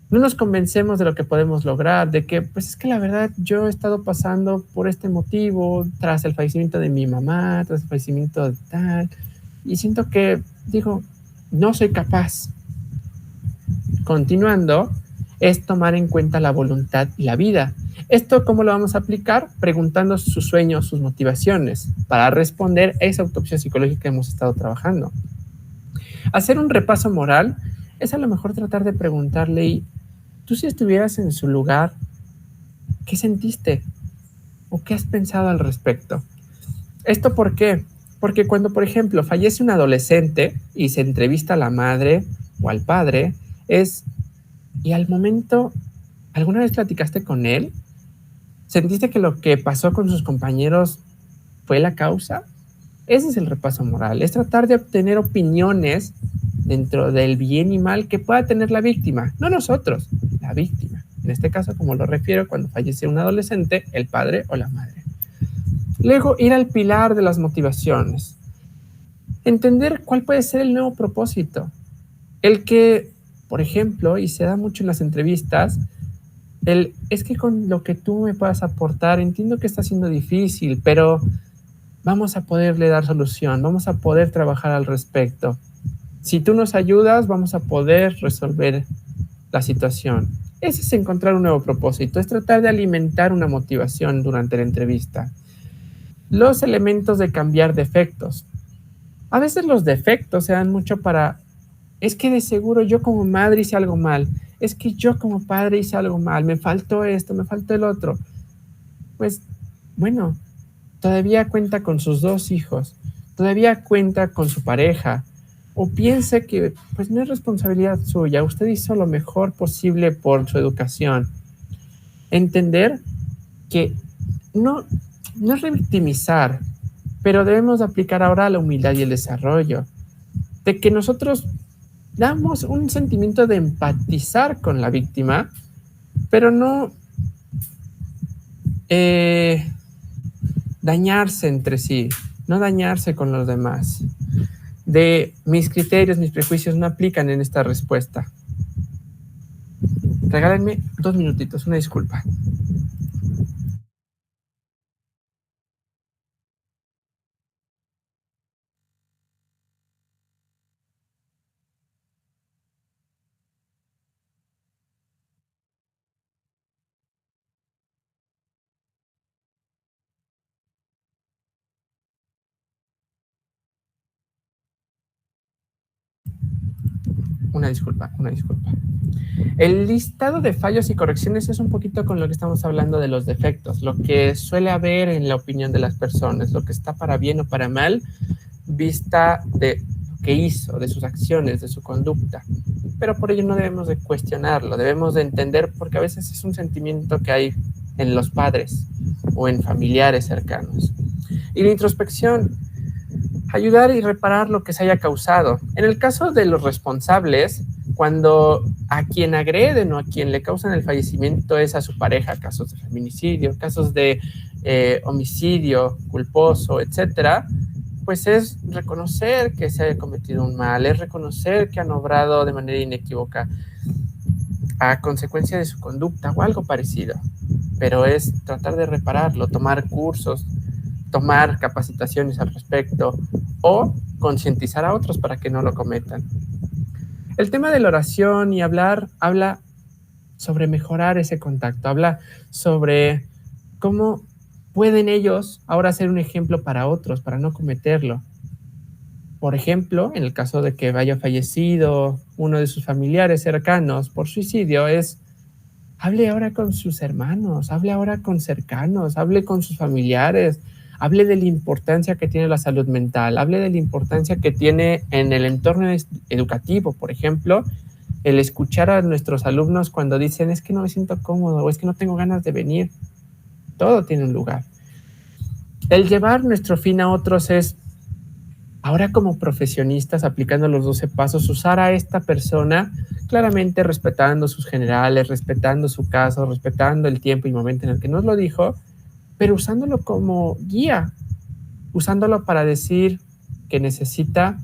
No nos convencemos de lo que podemos lograr, de que pues es que la verdad yo he estado pasando por este motivo tras el fallecimiento de mi mamá, tras el fallecimiento de tal, y siento que, digo, no soy capaz. Continuando, es tomar en cuenta la voluntad y la vida. ¿Esto cómo lo vamos a aplicar? Preguntando sus sueños, sus motivaciones, para responder a esa autopsia psicológica que hemos estado trabajando. Hacer un repaso moral es a lo mejor tratar de preguntarle, ¿y tú si estuvieras en su lugar, qué sentiste? ¿O qué has pensado al respecto? ¿Esto por qué? Porque cuando, por ejemplo, fallece un adolescente y se entrevista a la madre o al padre, y al momento, ¿alguna vez platicaste con él? ¿Sentiste que lo que pasó con sus compañeros fue la causa? Ese es el repaso moral, es tratar de obtener opiniones dentro del bien y mal que pueda tener la víctima, no nosotros, la víctima. En este caso, como lo refiero, cuando fallece un adolescente, el padre o la madre. Luego, ir al pilar de las motivaciones. Entender cuál puede ser el nuevo propósito. El que, por ejemplo, y se da mucho en las entrevistas, es que con lo que tú me puedas aportar, entiendo que está siendo difícil, pero vamos a poderle dar solución, vamos a poder trabajar al respecto. Si tú nos ayudas, vamos a poder resolver la situación. Ese es encontrar un nuevo propósito, es tratar de alimentar una motivación durante la entrevista. Los elementos de cambiar defectos. A veces los defectos se dan mucho para, es que de seguro yo como madre hice algo mal, es que yo como padre hice algo mal, me faltó esto, me faltó el otro. Pues, bueno, todavía cuenta con sus 2 hijos, todavía cuenta con su pareja, o piense que pues no es responsabilidad suya, usted hizo lo mejor posible por su educación. Entender que no es revictimizar, pero debemos aplicar ahora la humildad y el desarrollo, de que nosotros damos un sentimiento de empatizar con la víctima, pero no dañarse entre sí, no dañarse con los demás. De mis criterios, mis prejuicios no aplican en esta respuesta. Regálenme 2 minutitos, una disculpa. Una disculpa. El listado de fallos y correcciones es un poquito con lo que estamos hablando de los defectos, lo que suele haber en la opinión de las personas, lo que está para bien o para mal, vista de lo que hizo, de sus acciones, de su conducta. Pero por ello no debemos de cuestionarlo, debemos de entender, porque a veces es un sentimiento que hay en los padres o en familiares cercanos. Y la introspección, ayudar y reparar lo que se haya causado. En el caso de los responsables, cuando a quien agreden o a quien le causan el fallecimiento es a su pareja, casos de feminicidio, casos de homicidio culposo, etcétera, pues es reconocer que se haya cometido un mal, es reconocer que han obrado de manera inequívoca a consecuencia de su conducta o algo parecido, pero es tratar de repararlo, tomar cursos, tomar capacitaciones al respecto o concientizar a otros para que no lo cometan. El tema de la oración y habla sobre mejorar ese contacto, habla sobre cómo pueden ellos ahora ser un ejemplo para otros, para no cometerlo. Por ejemplo, en el caso de que haya fallecido uno de sus familiares cercanos por suicidio, hable ahora con sus hermanos, hable ahora con cercanos, hable con sus familiares, hable de la importancia que tiene la salud mental, hable de la importancia que tiene en el entorno educativo, por ejemplo, el escuchar a nuestros alumnos cuando dicen es que no me siento cómodo o es que no tengo ganas de venir. Todo tiene un lugar. El llevar nuestro fin a otros es, ahora como profesionistas, aplicando los 12 pasos, usar a esta persona claramente respetando sus generales, respetando su caso, respetando el tiempo y momento en el que nos lo dijo, pero usándolo como guía, usándolo para decir que necesita,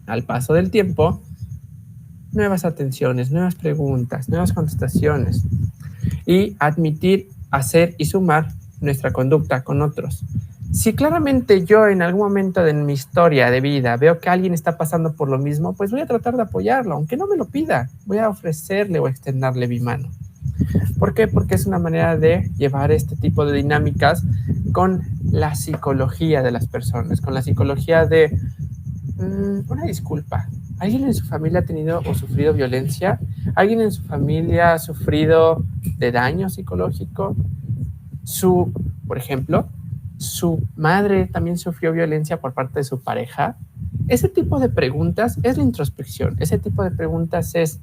al paso del tiempo, nuevas atenciones, nuevas preguntas, nuevas contestaciones y admitir, hacer y sumar nuestra conducta con otros. Si claramente yo en algún momento de mi historia de vida veo que alguien está pasando por lo mismo, pues voy a tratar de apoyarlo, aunque no me lo pida, voy a ofrecerle o extenderle mi mano. ¿Por qué? Porque es una manera de llevar este tipo de dinámicas con la psicología de las personas, con la psicología de una disculpa. ¿Alguien en su familia ha tenido o sufrido violencia? ¿Alguien en su familia ha sufrido de daño psicológico? Por ejemplo, su madre también sufrió violencia por parte de su pareja. Ese tipo de preguntas es la introspección. Ese tipo de preguntas es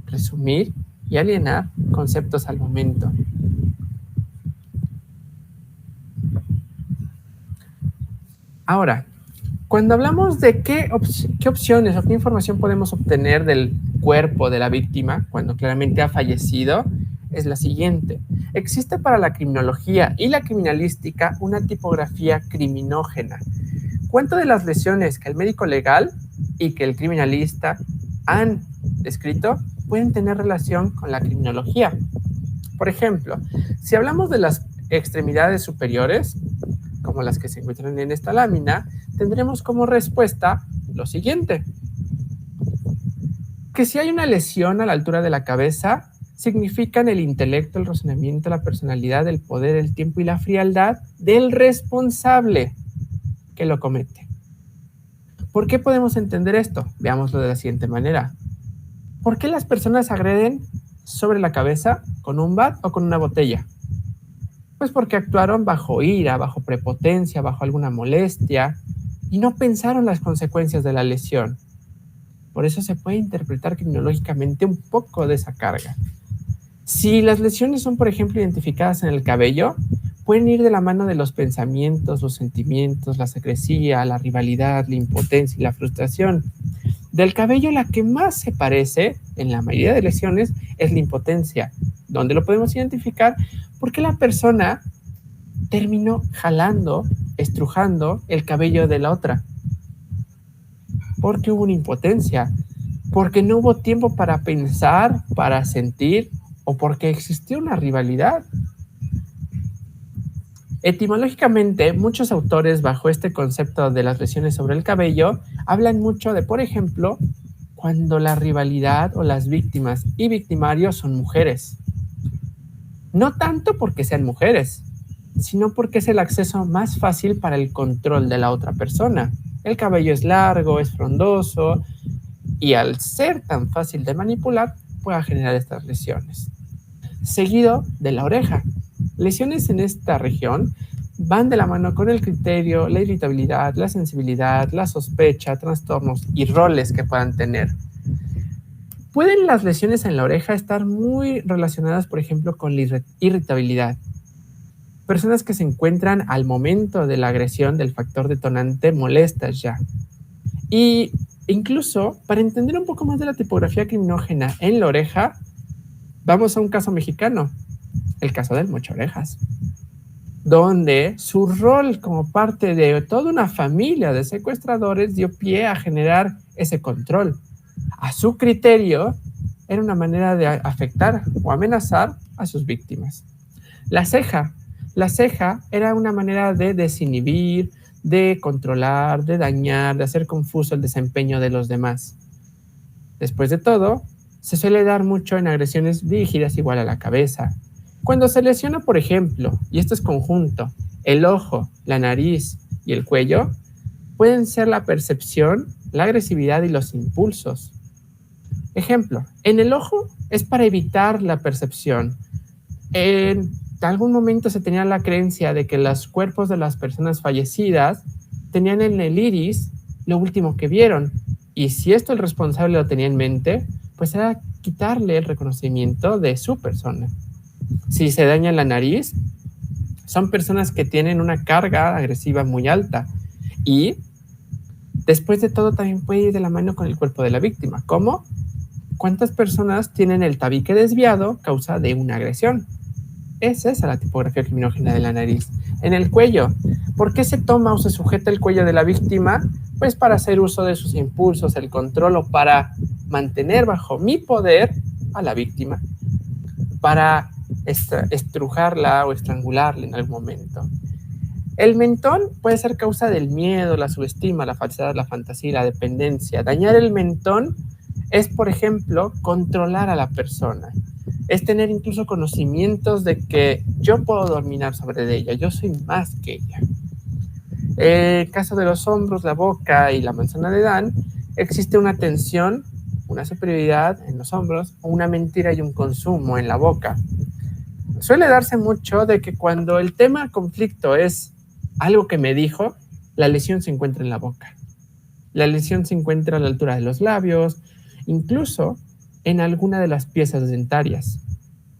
resumir y alienar conceptos al momento. Ahora, cuando hablamos de qué opciones o qué información podemos obtener del cuerpo de la víctima cuando claramente ha fallecido, es la siguiente. Existe para la criminología y la criminalística una tipografía criminógena. ¿Cuánto de las lesiones que el médico legal y que el criminalista han descrito pueden tener relación con la criminología? Por ejemplo, si hablamos de las extremidades superiores, como las que se encuentran en esta lámina, tendremos como respuesta lo siguiente. Que si hay una lesión a la altura de la cabeza, significan el intelecto, el razonamiento, la personalidad, el poder, el tiempo y la frialdad del responsable que lo comete. ¿Por qué podemos entender esto? Veámoslo de la siguiente manera. ¿Por qué las personas agreden sobre la cabeza con un bat o con una botella? Pues porque actuaron bajo ira, bajo prepotencia, bajo alguna molestia y no pensaron las consecuencias de la lesión. Por eso se puede interpretar criminológicamente un poco de esa carga. Si las lesiones son, por ejemplo, identificadas en el cabello, pueden ir de la mano de los pensamientos, los sentimientos, la secrecía, la rivalidad, la impotencia y la frustración. Del cabello, la que más se parece en la mayoría de lesiones es la impotencia. ¿Dónde lo podemos identificar? Porque la persona terminó jalando, estrujando el cabello de la otra. Porque hubo una impotencia, porque no hubo tiempo para pensar, para sentir, o porque existió una rivalidad. Etimológicamente, muchos autores bajo este concepto de las lesiones sobre el cabello hablan mucho de, por ejemplo, cuando la rivalidad o las víctimas y victimarios son mujeres. No tanto porque sean mujeres, sino porque es el acceso más fácil para el control de la otra persona. El cabello es largo, es frondoso y al ser tan fácil de manipular puede generar estas lesiones. Seguido de la oreja. Lesiones en esta región van de la mano con el criterio, la irritabilidad, la sensibilidad, la sospecha, trastornos y roles que puedan tener. Pueden las lesiones en la oreja estar muy relacionadas, por ejemplo, con la irritabilidad. Personas que se encuentran al momento de la agresión del factor detonante molestas ya. Y incluso, para entender un poco más de la tipografía criminógena en la oreja, vamos a un caso mexicano, el caso del Mocha Orejas, donde su rol como parte de toda una familia de secuestradores dio pie a generar ese control. A su criterio, era una manera de afectar o amenazar a sus víctimas. La ceja era una manera de desinhibir, de controlar, de dañar, de hacer confuso el desempeño de los demás. Después de todo, se suele dar mucho en agresiones dirigidas igual a la cabeza. Cuando se lesiona, por ejemplo, y esto es conjunto, el ojo, la nariz y el cuello, pueden ser la percepción, la agresividad y los impulsos. Ejemplo, en el ojo es para evitar la percepción. En de algún momento se tenía la creencia de que los cuerpos de las personas fallecidas tenían en el iris lo último que vieron. Y si esto el responsable lo tenía en mente, pues era quitarle el reconocimiento de su persona. Si se daña la nariz, son personas que tienen una carga agresiva muy alta. Y después de todo también puede ir de la mano con el cuerpo de la víctima. ¿Cómo? ¿Cuántas personas tienen el tabique desviado causa de una agresión? Es esa la tipografía criminógena de la nariz. En el cuello, ¿por qué se toma o se sujeta el cuello de la víctima? Pues para hacer uso de sus impulsos, el control, o para mantener bajo mi poder a la víctima, para estrujarla o estrangularla en algún momento. El mentón puede ser causa del miedo, la subestima, la falsedad, la fantasía, la dependencia. Dañar el mentón es, por ejemplo, controlar a la persona. Es tener incluso conocimientos de que yo puedo dominar sobre ella, yo soy más que ella. El caso de los hombros, la boca y la manzana de Dan, existe una tensión, una superioridad en los hombros, o una mentira y un consumo en la boca. Suele darse mucho de que cuando el tema conflicto es algo que me dijo, la lesión se encuentra en la boca. La lesión se encuentra a la altura de los labios, incluso en alguna de las piezas dentarias.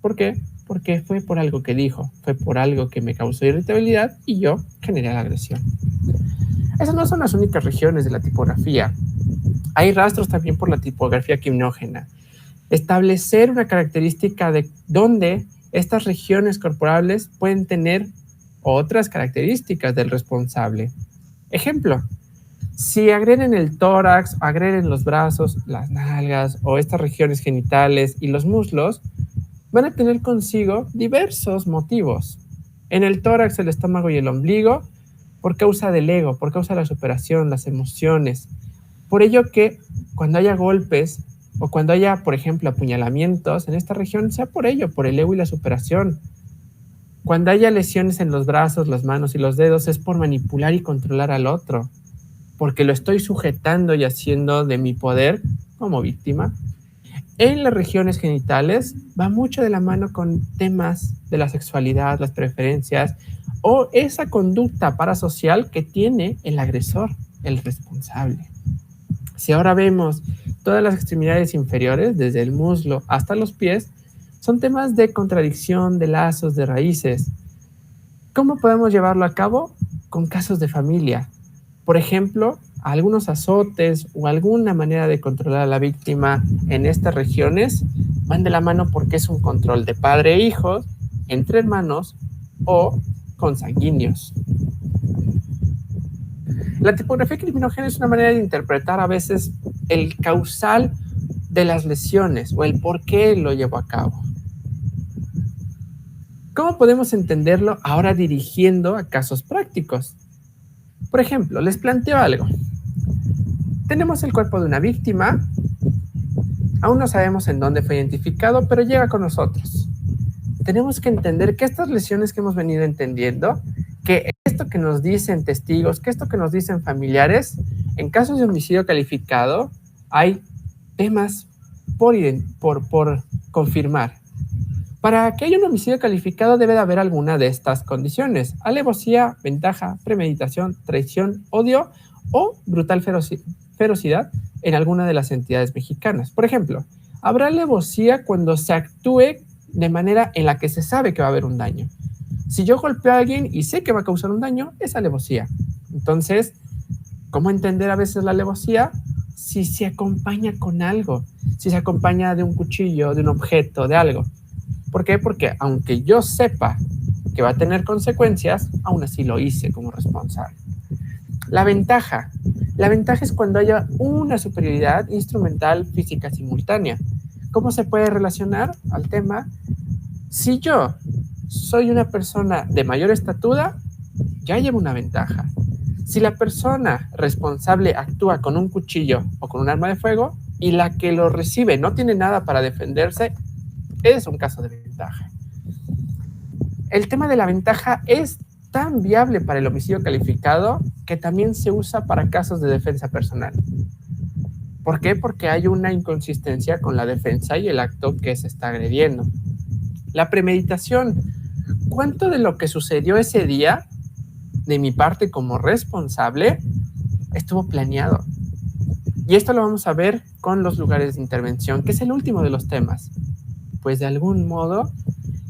¿Por qué? Porque fue por algo que dijo, fue por algo que me causó irritabilidad y yo generé la agresión. Esas no son las únicas regiones de la tipografía. Hay rastros también por la tipografía criminógena. Establecer una característica de dónde estas regiones corporales pueden tener otras características del responsable. Ejemplo, si agreden el tórax, agreden los brazos, las nalgas o estas regiones genitales y los muslos, van a tener consigo diversos motivos. En el tórax, el estómago y el ombligo, por causa del ego, por causa de la superación, las emociones. Por ello que cuando haya golpes o cuando haya, por ejemplo, apuñalamientos en esta región, sea por ello, por el ego y la superación. Cuando haya lesiones en los brazos, las manos y los dedos, es por manipular y controlar al otro, porque lo estoy sujetando y haciendo de mi poder como víctima. En las regiones genitales va mucho de la mano con temas de la sexualidad, las preferencias o esa conducta parasocial que tiene el agresor, el responsable. Si ahora vemos todas las extremidades inferiores, desde el muslo hasta los pies, son temas de contradicción, de lazos, de raíces. ¿Cómo podemos llevarlo a cabo? Con casos de familia. Por ejemplo, algunos azotes o alguna manera de controlar a la víctima en estas regiones van de la mano porque es un control de padre e hijos, entre hermanos o consanguíneos. La tipografía criminógena es una manera de interpretar a veces el causal de las lesiones o el por qué lo llevo a cabo. ¿Cómo podemos entenderlo ahora dirigiendo a casos prácticos? Por ejemplo, les planteo algo. Tenemos el cuerpo de una víctima, aún no sabemos en dónde fue identificado, pero llega con nosotros. Tenemos que entender que estas lesiones que hemos venido entendiendo, que esto que nos dicen testigos, que esto que nos dicen familiares, en casos de homicidio calificado, hay temas por confirmar. Para que haya un homicidio calificado debe de haber alguna de estas condiciones: alevosía, ventaja, premeditación, traición, odio o brutal ferocidad en alguna de las entidades mexicanas. Por ejemplo, habrá alevosía cuando se actúe de manera en la que se sabe que va a haber un daño. Si yo golpeo a alguien y sé que va a causar un daño, es alevosía. Entonces, ¿cómo entender a veces la alevosía? Si se acompaña con algo, si se acompaña de un cuchillo, de un objeto, de algo. ¿Por qué? Porque aunque yo sepa que va a tener consecuencias, aún así lo hice como responsable. La ventaja es cuando haya una superioridad instrumental física simultánea. ¿Cómo se puede relacionar al tema? Si yo soy una persona de mayor estatura, ya llevo una ventaja. Si la persona responsable actúa con un cuchillo o con un arma de fuego y la que lo recibe no tiene nada para defenderse, es un caso de ventaja. El tema de la ventaja es tan viable para el homicidio calificado que también se usa para casos de defensa personal. ¿Por qué? Porque hay una inconsistencia con la defensa y el acto que se está agrediendo. La premeditación, ¿cuánto de lo que sucedió ese día, de mi parte como responsable, estuvo planeado? Y esto lo vamos a ver con los lugares de intervención, que es el último de los temas. Pues de algún modo,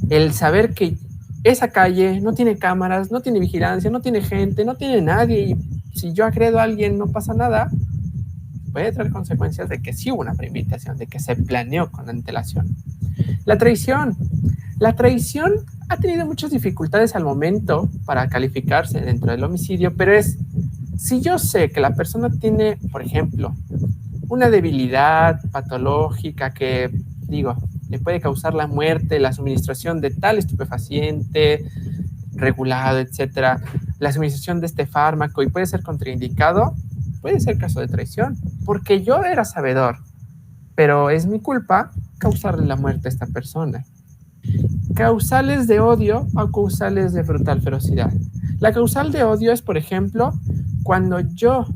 el saber que esa calle no tiene cámaras, no tiene vigilancia, no tiene gente, no tiene nadie, y si yo agredo a alguien no pasa nada, puede traer consecuencias de que sí hubo una premeditación, de que se planeó con antelación. La traición. La traición ha tenido muchas dificultades al momento para calificarse dentro del homicidio, pero es, si yo sé que la persona tiene, por ejemplo, una debilidad patológica que, digo, le puede causar la muerte, la suministración de tal estupefaciente regulado, etcétera, la suministración de este fármaco y puede ser contraindicado, puede ser caso de traición, porque yo era sabedor, pero es mi culpa causarle la muerte a esta persona. Causales de odio o causales de brutal ferocidad. La causal de odio es, por ejemplo, cuando yo,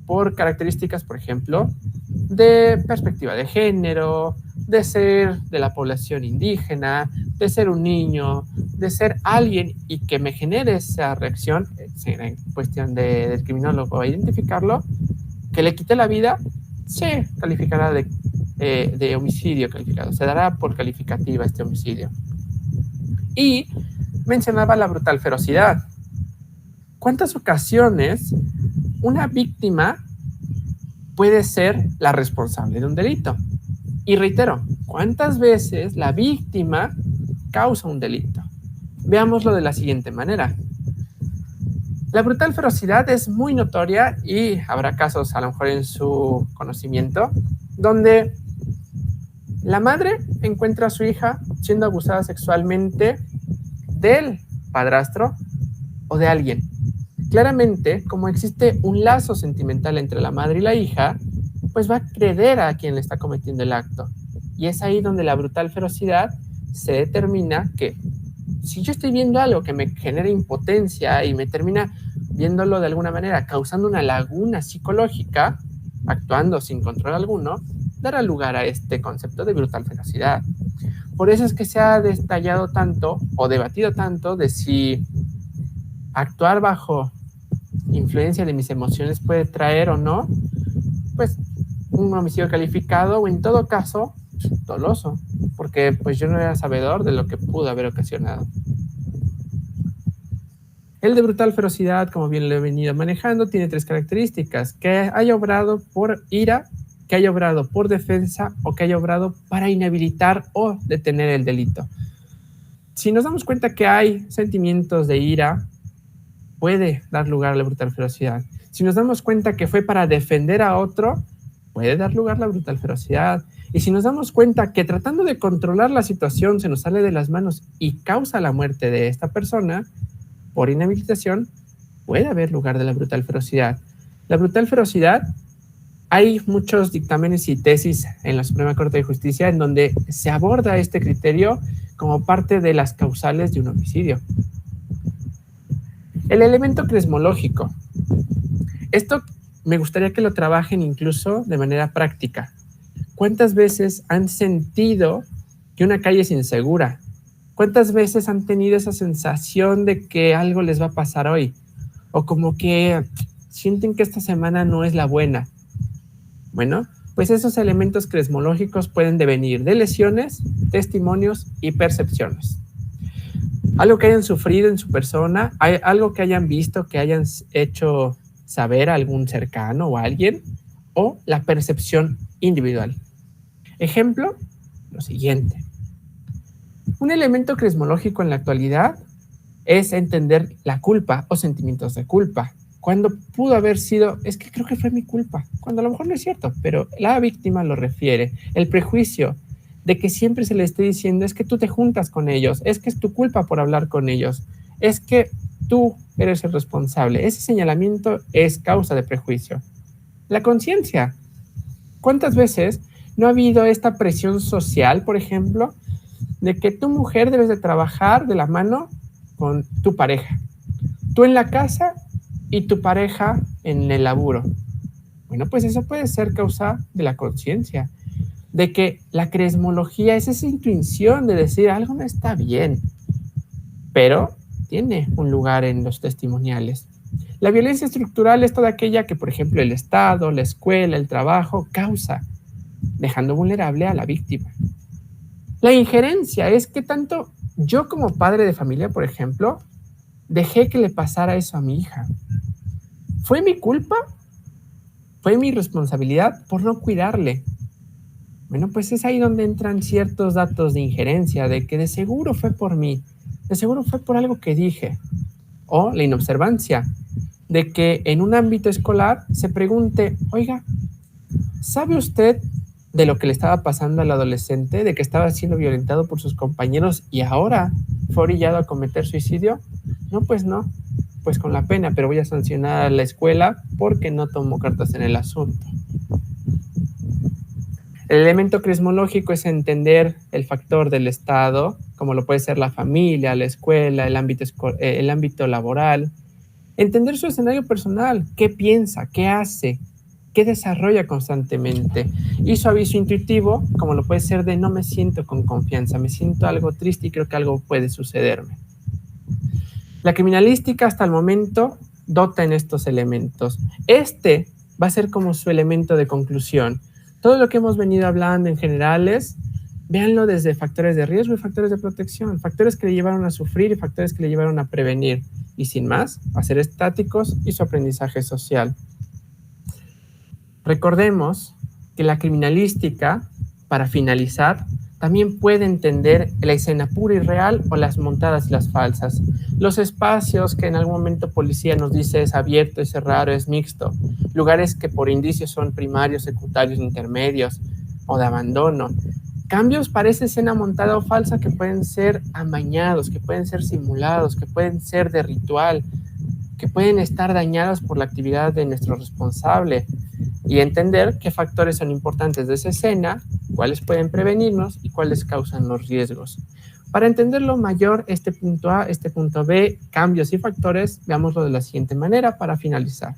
por características, por ejemplo, de perspectiva de género, de ser de la población indígena, de ser un niño, de ser alguien y que me genere esa reacción, en cuestión del criminólogo identificarlo, que le quite la vida, se calificará de homicidio calificado, se dará por calificativa este homicidio. Y mencionaba la brutal ferocidad. ¿Cuántas ocasiones una víctima puede ser la responsable de un delito? Y reitero, ¿cuántas veces la víctima causa un delito? Veámoslo de la siguiente manera. La brutal ferocidad es muy notoria y habrá casos a lo mejor en su conocimiento donde la madre encuentra a su hija siendo abusada sexualmente del padrastro o de alguien. Claramente, como existe un lazo sentimental entre la madre y la hija, pues va a creer a quien le está cometiendo el acto. Y es ahí donde la brutal ferocidad se determina que si yo estoy viendo algo que me genera impotencia y me termina viéndolo de alguna manera, causando una laguna psicológica, actuando sin control alguno, dará lugar a este concepto de brutal ferocidad. Por eso es que se ha detallado tanto o debatido tanto de si actuar bajo influencia de mis emociones puede traer o no, pues, un homicidio calificado o en todo caso, doloso, porque pues yo no era sabedor de lo que pudo haber ocasionado. El de brutal ferocidad, como bien lo he venido manejando, tiene tres características: que haya obrado por ira, que haya obrado por defensa o que haya obrado para inhabilitar o detener el delito. Si nos damos cuenta que hay sentimientos de ira, puede dar lugar a la brutal ferocidad. Si nos damos cuenta que fue para defender a otro, puede dar lugar a la brutal ferocidad. Y si nos damos cuenta que tratando de controlar la situación se nos sale de las manos y causa la muerte de esta persona por inhabilitación, puede haber lugar de la brutal ferocidad. La brutal ferocidad, hay muchos dictámenes y tesis en la Suprema Corte de Justicia en donde se aborda este criterio como parte de las causales de un homicidio. El elemento crismológico. Esto me gustaría que lo trabajen incluso de manera práctica. ¿Cuántas veces han sentido que una calle es insegura? ¿Cuántas veces han tenido esa sensación de que algo les va a pasar hoy? O como que sienten que esta semana no es la buena. Bueno, pues esos elementos crismológicos pueden devenir de lesiones, testimonios y percepciones. Algo que hayan sufrido en su persona, algo que hayan visto, que hayan hecho saber a algún cercano o a alguien, o la percepción individual. Ejemplo, lo siguiente. Un elemento crismológico en la actualidad es entender la culpa o sentimientos de culpa. Cuando pudo haber sido, es que creo que fue mi culpa, cuando a lo mejor no es cierto, pero la víctima lo refiere. El prejuicio de que siempre se le esté diciendo es que tú te juntas con ellos, es que es tu culpa por hablar con ellos, es que tú eres el responsable. Ese señalamiento es causa de prejuicio. La conciencia. ¿Cuántas veces no ha habido esta presión social, por ejemplo, de que tu mujer debes de trabajar de la mano con tu pareja? Tú en la casa y tu pareja en el laburo. Bueno, pues eso puede ser causa de la conciencia, de que la crismología es esa intuición de decir algo no está bien. pero tiene un lugar en los testimoniales. La violencia estructural es toda aquella que, por ejemplo, el Estado, la escuela, el trabajo causa, dejando vulnerable a la víctima. La injerencia es que tanto yo como padre de familia, por ejemplo, dejé que le pasara eso a mi hija. ¿Fue mi culpa? ¿Fue mi responsabilidad por no cuidarle? Bueno, pues es ahí donde entran ciertos datos de injerencia, de que de seguro fue por mí, de seguro fue por algo que dije. O la inobservancia, de que en un ámbito escolar se pregunte, oiga, ¿sabe usted de lo que le estaba pasando al adolescente, de que estaba siendo violentado por sus compañeros y ahora fue orillado a cometer suicidio? No, pues con la pena, pero voy a sancionar a la escuela porque no tomó cartas en el asunto. El elemento crismológico es entender el factor del Estado, como lo puede ser la familia, la escuela, el ámbito laboral. Entender su escenario personal, qué piensa, qué hace, qué desarrolla constantemente. Y su aviso intuitivo, como lo puede ser de no me siento con confianza, me siento algo triste y creo que algo puede sucederme. La criminalística hasta el momento dota en estos elementos. Este va a ser como su elemento de conclusión. Todo lo que hemos venido hablando en generales, véanlo desde factores de riesgo y factores de protección, factores que le llevaron a sufrir y factores que le llevaron a prevenir. Y sin más, a ser estáticos y su aprendizaje social. Recordemos que la criminalística, para finalizar, también puede entender la escena pura y real o las montadas y las falsas. Los espacios que en algún momento policía nos dice es abierto, es cerrado, es mixto. Lugares que por indicios son primarios, secundarios, intermedios o de abandono. Cambios para esa escena montada o falsa que pueden ser amañados, que pueden ser simulados, que pueden ser de ritual, que pueden estar dañados por la actividad de nuestro responsable. Y entender qué factores son importantes de esa escena, cuáles pueden prevenirnos y cuáles causan los riesgos. Para entenderlo mayor, este punto A, este punto B, cambios y factores, veámoslo de la siguiente manera para finalizar.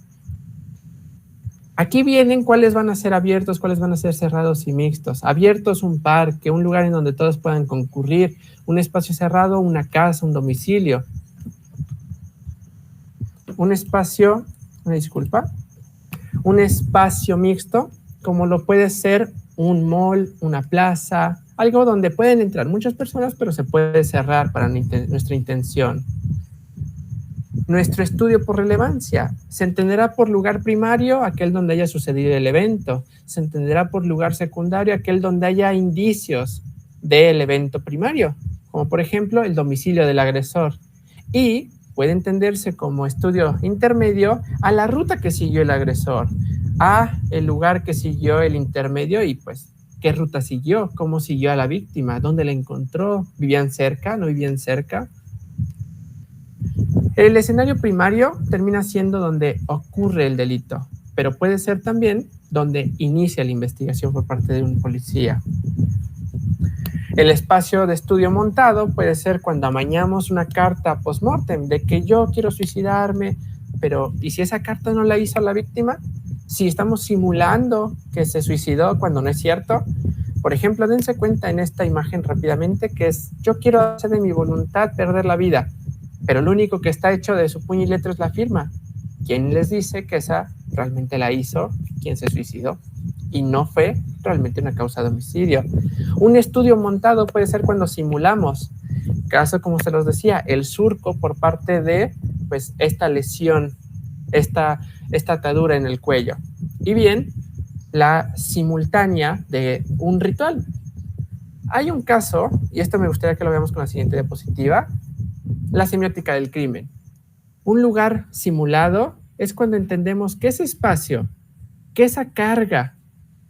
Aquí vienen cuáles van a ser abiertos, cuáles van a ser cerrados y mixtos. Abiertos, un parque, un lugar en donde todos puedan concurrir, un espacio cerrado, una casa, un domicilio. Un espacio, un espacio mixto, como lo puede ser un mall, una plaza, algo donde pueden entrar muchas personas, pero se puede cerrar para nuestra intención. Nuestro estudio por relevancia. Se entenderá por lugar primario aquel donde haya sucedido el evento. Se entenderá por lugar secundario aquel donde haya indicios del evento primario, como por ejemplo el domicilio del agresor. Y puede entenderse como estudio intermedio a la ruta que siguió el agresor, a el lugar que siguió el intermedio y pues qué ruta siguió, cómo siguió a la víctima, dónde la encontró, vivían cerca, no vivían cerca. El escenario primario termina siendo donde ocurre el delito, pero puede ser también donde inicia la investigación por parte de un policía. El espacio de estudio montado puede ser cuando amañamos una carta post-mortem de que yo quiero suicidarme, pero ¿y si esa carta no la hizo la víctima? Si estamos simulando que se suicidó cuando no es cierto. Por ejemplo, dense cuenta en esta imagen rápidamente que es yo quiero hacer de mi voluntad perder la vida, pero lo único que está hecho de su puño y letra es la firma. ¿Quién les dice que esa realmente la hizo quien se suicidó? Y no fue realmente una causa de homicidio. Un estudio montado puede ser cuando simulamos, caso como se los decía, el surco por parte de pues, esta lesión, esta atadura en el cuello. Y bien, la simultánea de un ritual. Hay un caso, y esto me gustaría que lo veamos con la siguiente diapositiva, la semiótica del crimen. Un lugar simulado es cuando entendemos que ese espacio, que esa carga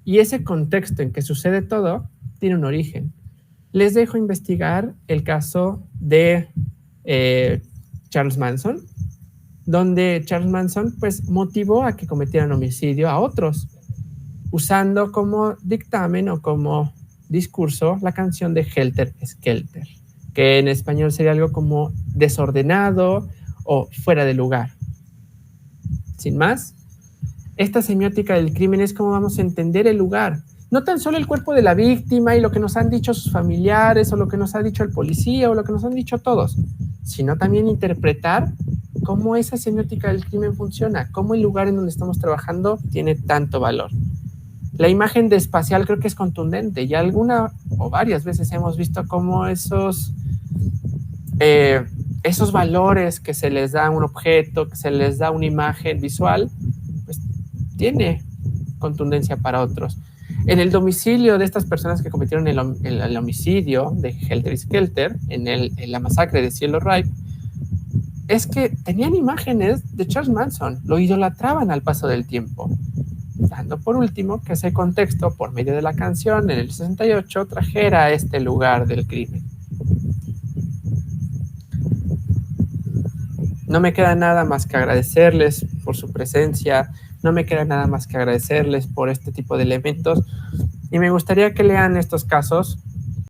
y ese contexto en que sucede todo tiene un origen. Les dejo investigar el caso de Charles Manson, donde Charles Manson pues, motivó a que cometieran homicidio a otros, usando como dictamen o como discurso la canción de Helter Skelter, que en español sería algo como desordenado o fuera de lugar. Sin más, esta semiótica del crimen es cómo vamos a entender el lugar. no tan solo el cuerpo de la víctima y lo que nos han dicho sus familiares o lo que nos ha dicho el policía o lo que nos han dicho todos, sino también interpretar cómo esa semiótica del crimen funciona, cómo el lugar en donde estamos trabajando tiene tanto valor. La imagen de espacial creo que es contundente y alguna o varias veces hemos visto cómo esos valores que se les da a un objeto, que se les da a una imagen visual, pues tiene contundencia para otros. En el domicilio de estas personas que cometieron el homicidio de Helter Skelter, en la masacre de Cielo Ripe, es que tenían imágenes de Charles Manson, lo idolatraban al paso del tiempo. Dando por último que ese contexto, por medio de la canción en el 68, trajera a este lugar del crimen. No me queda nada más que agradecerles por su presencia, no me queda nada más que agradecerles por este tipo de elementos y me gustaría que lean estos casos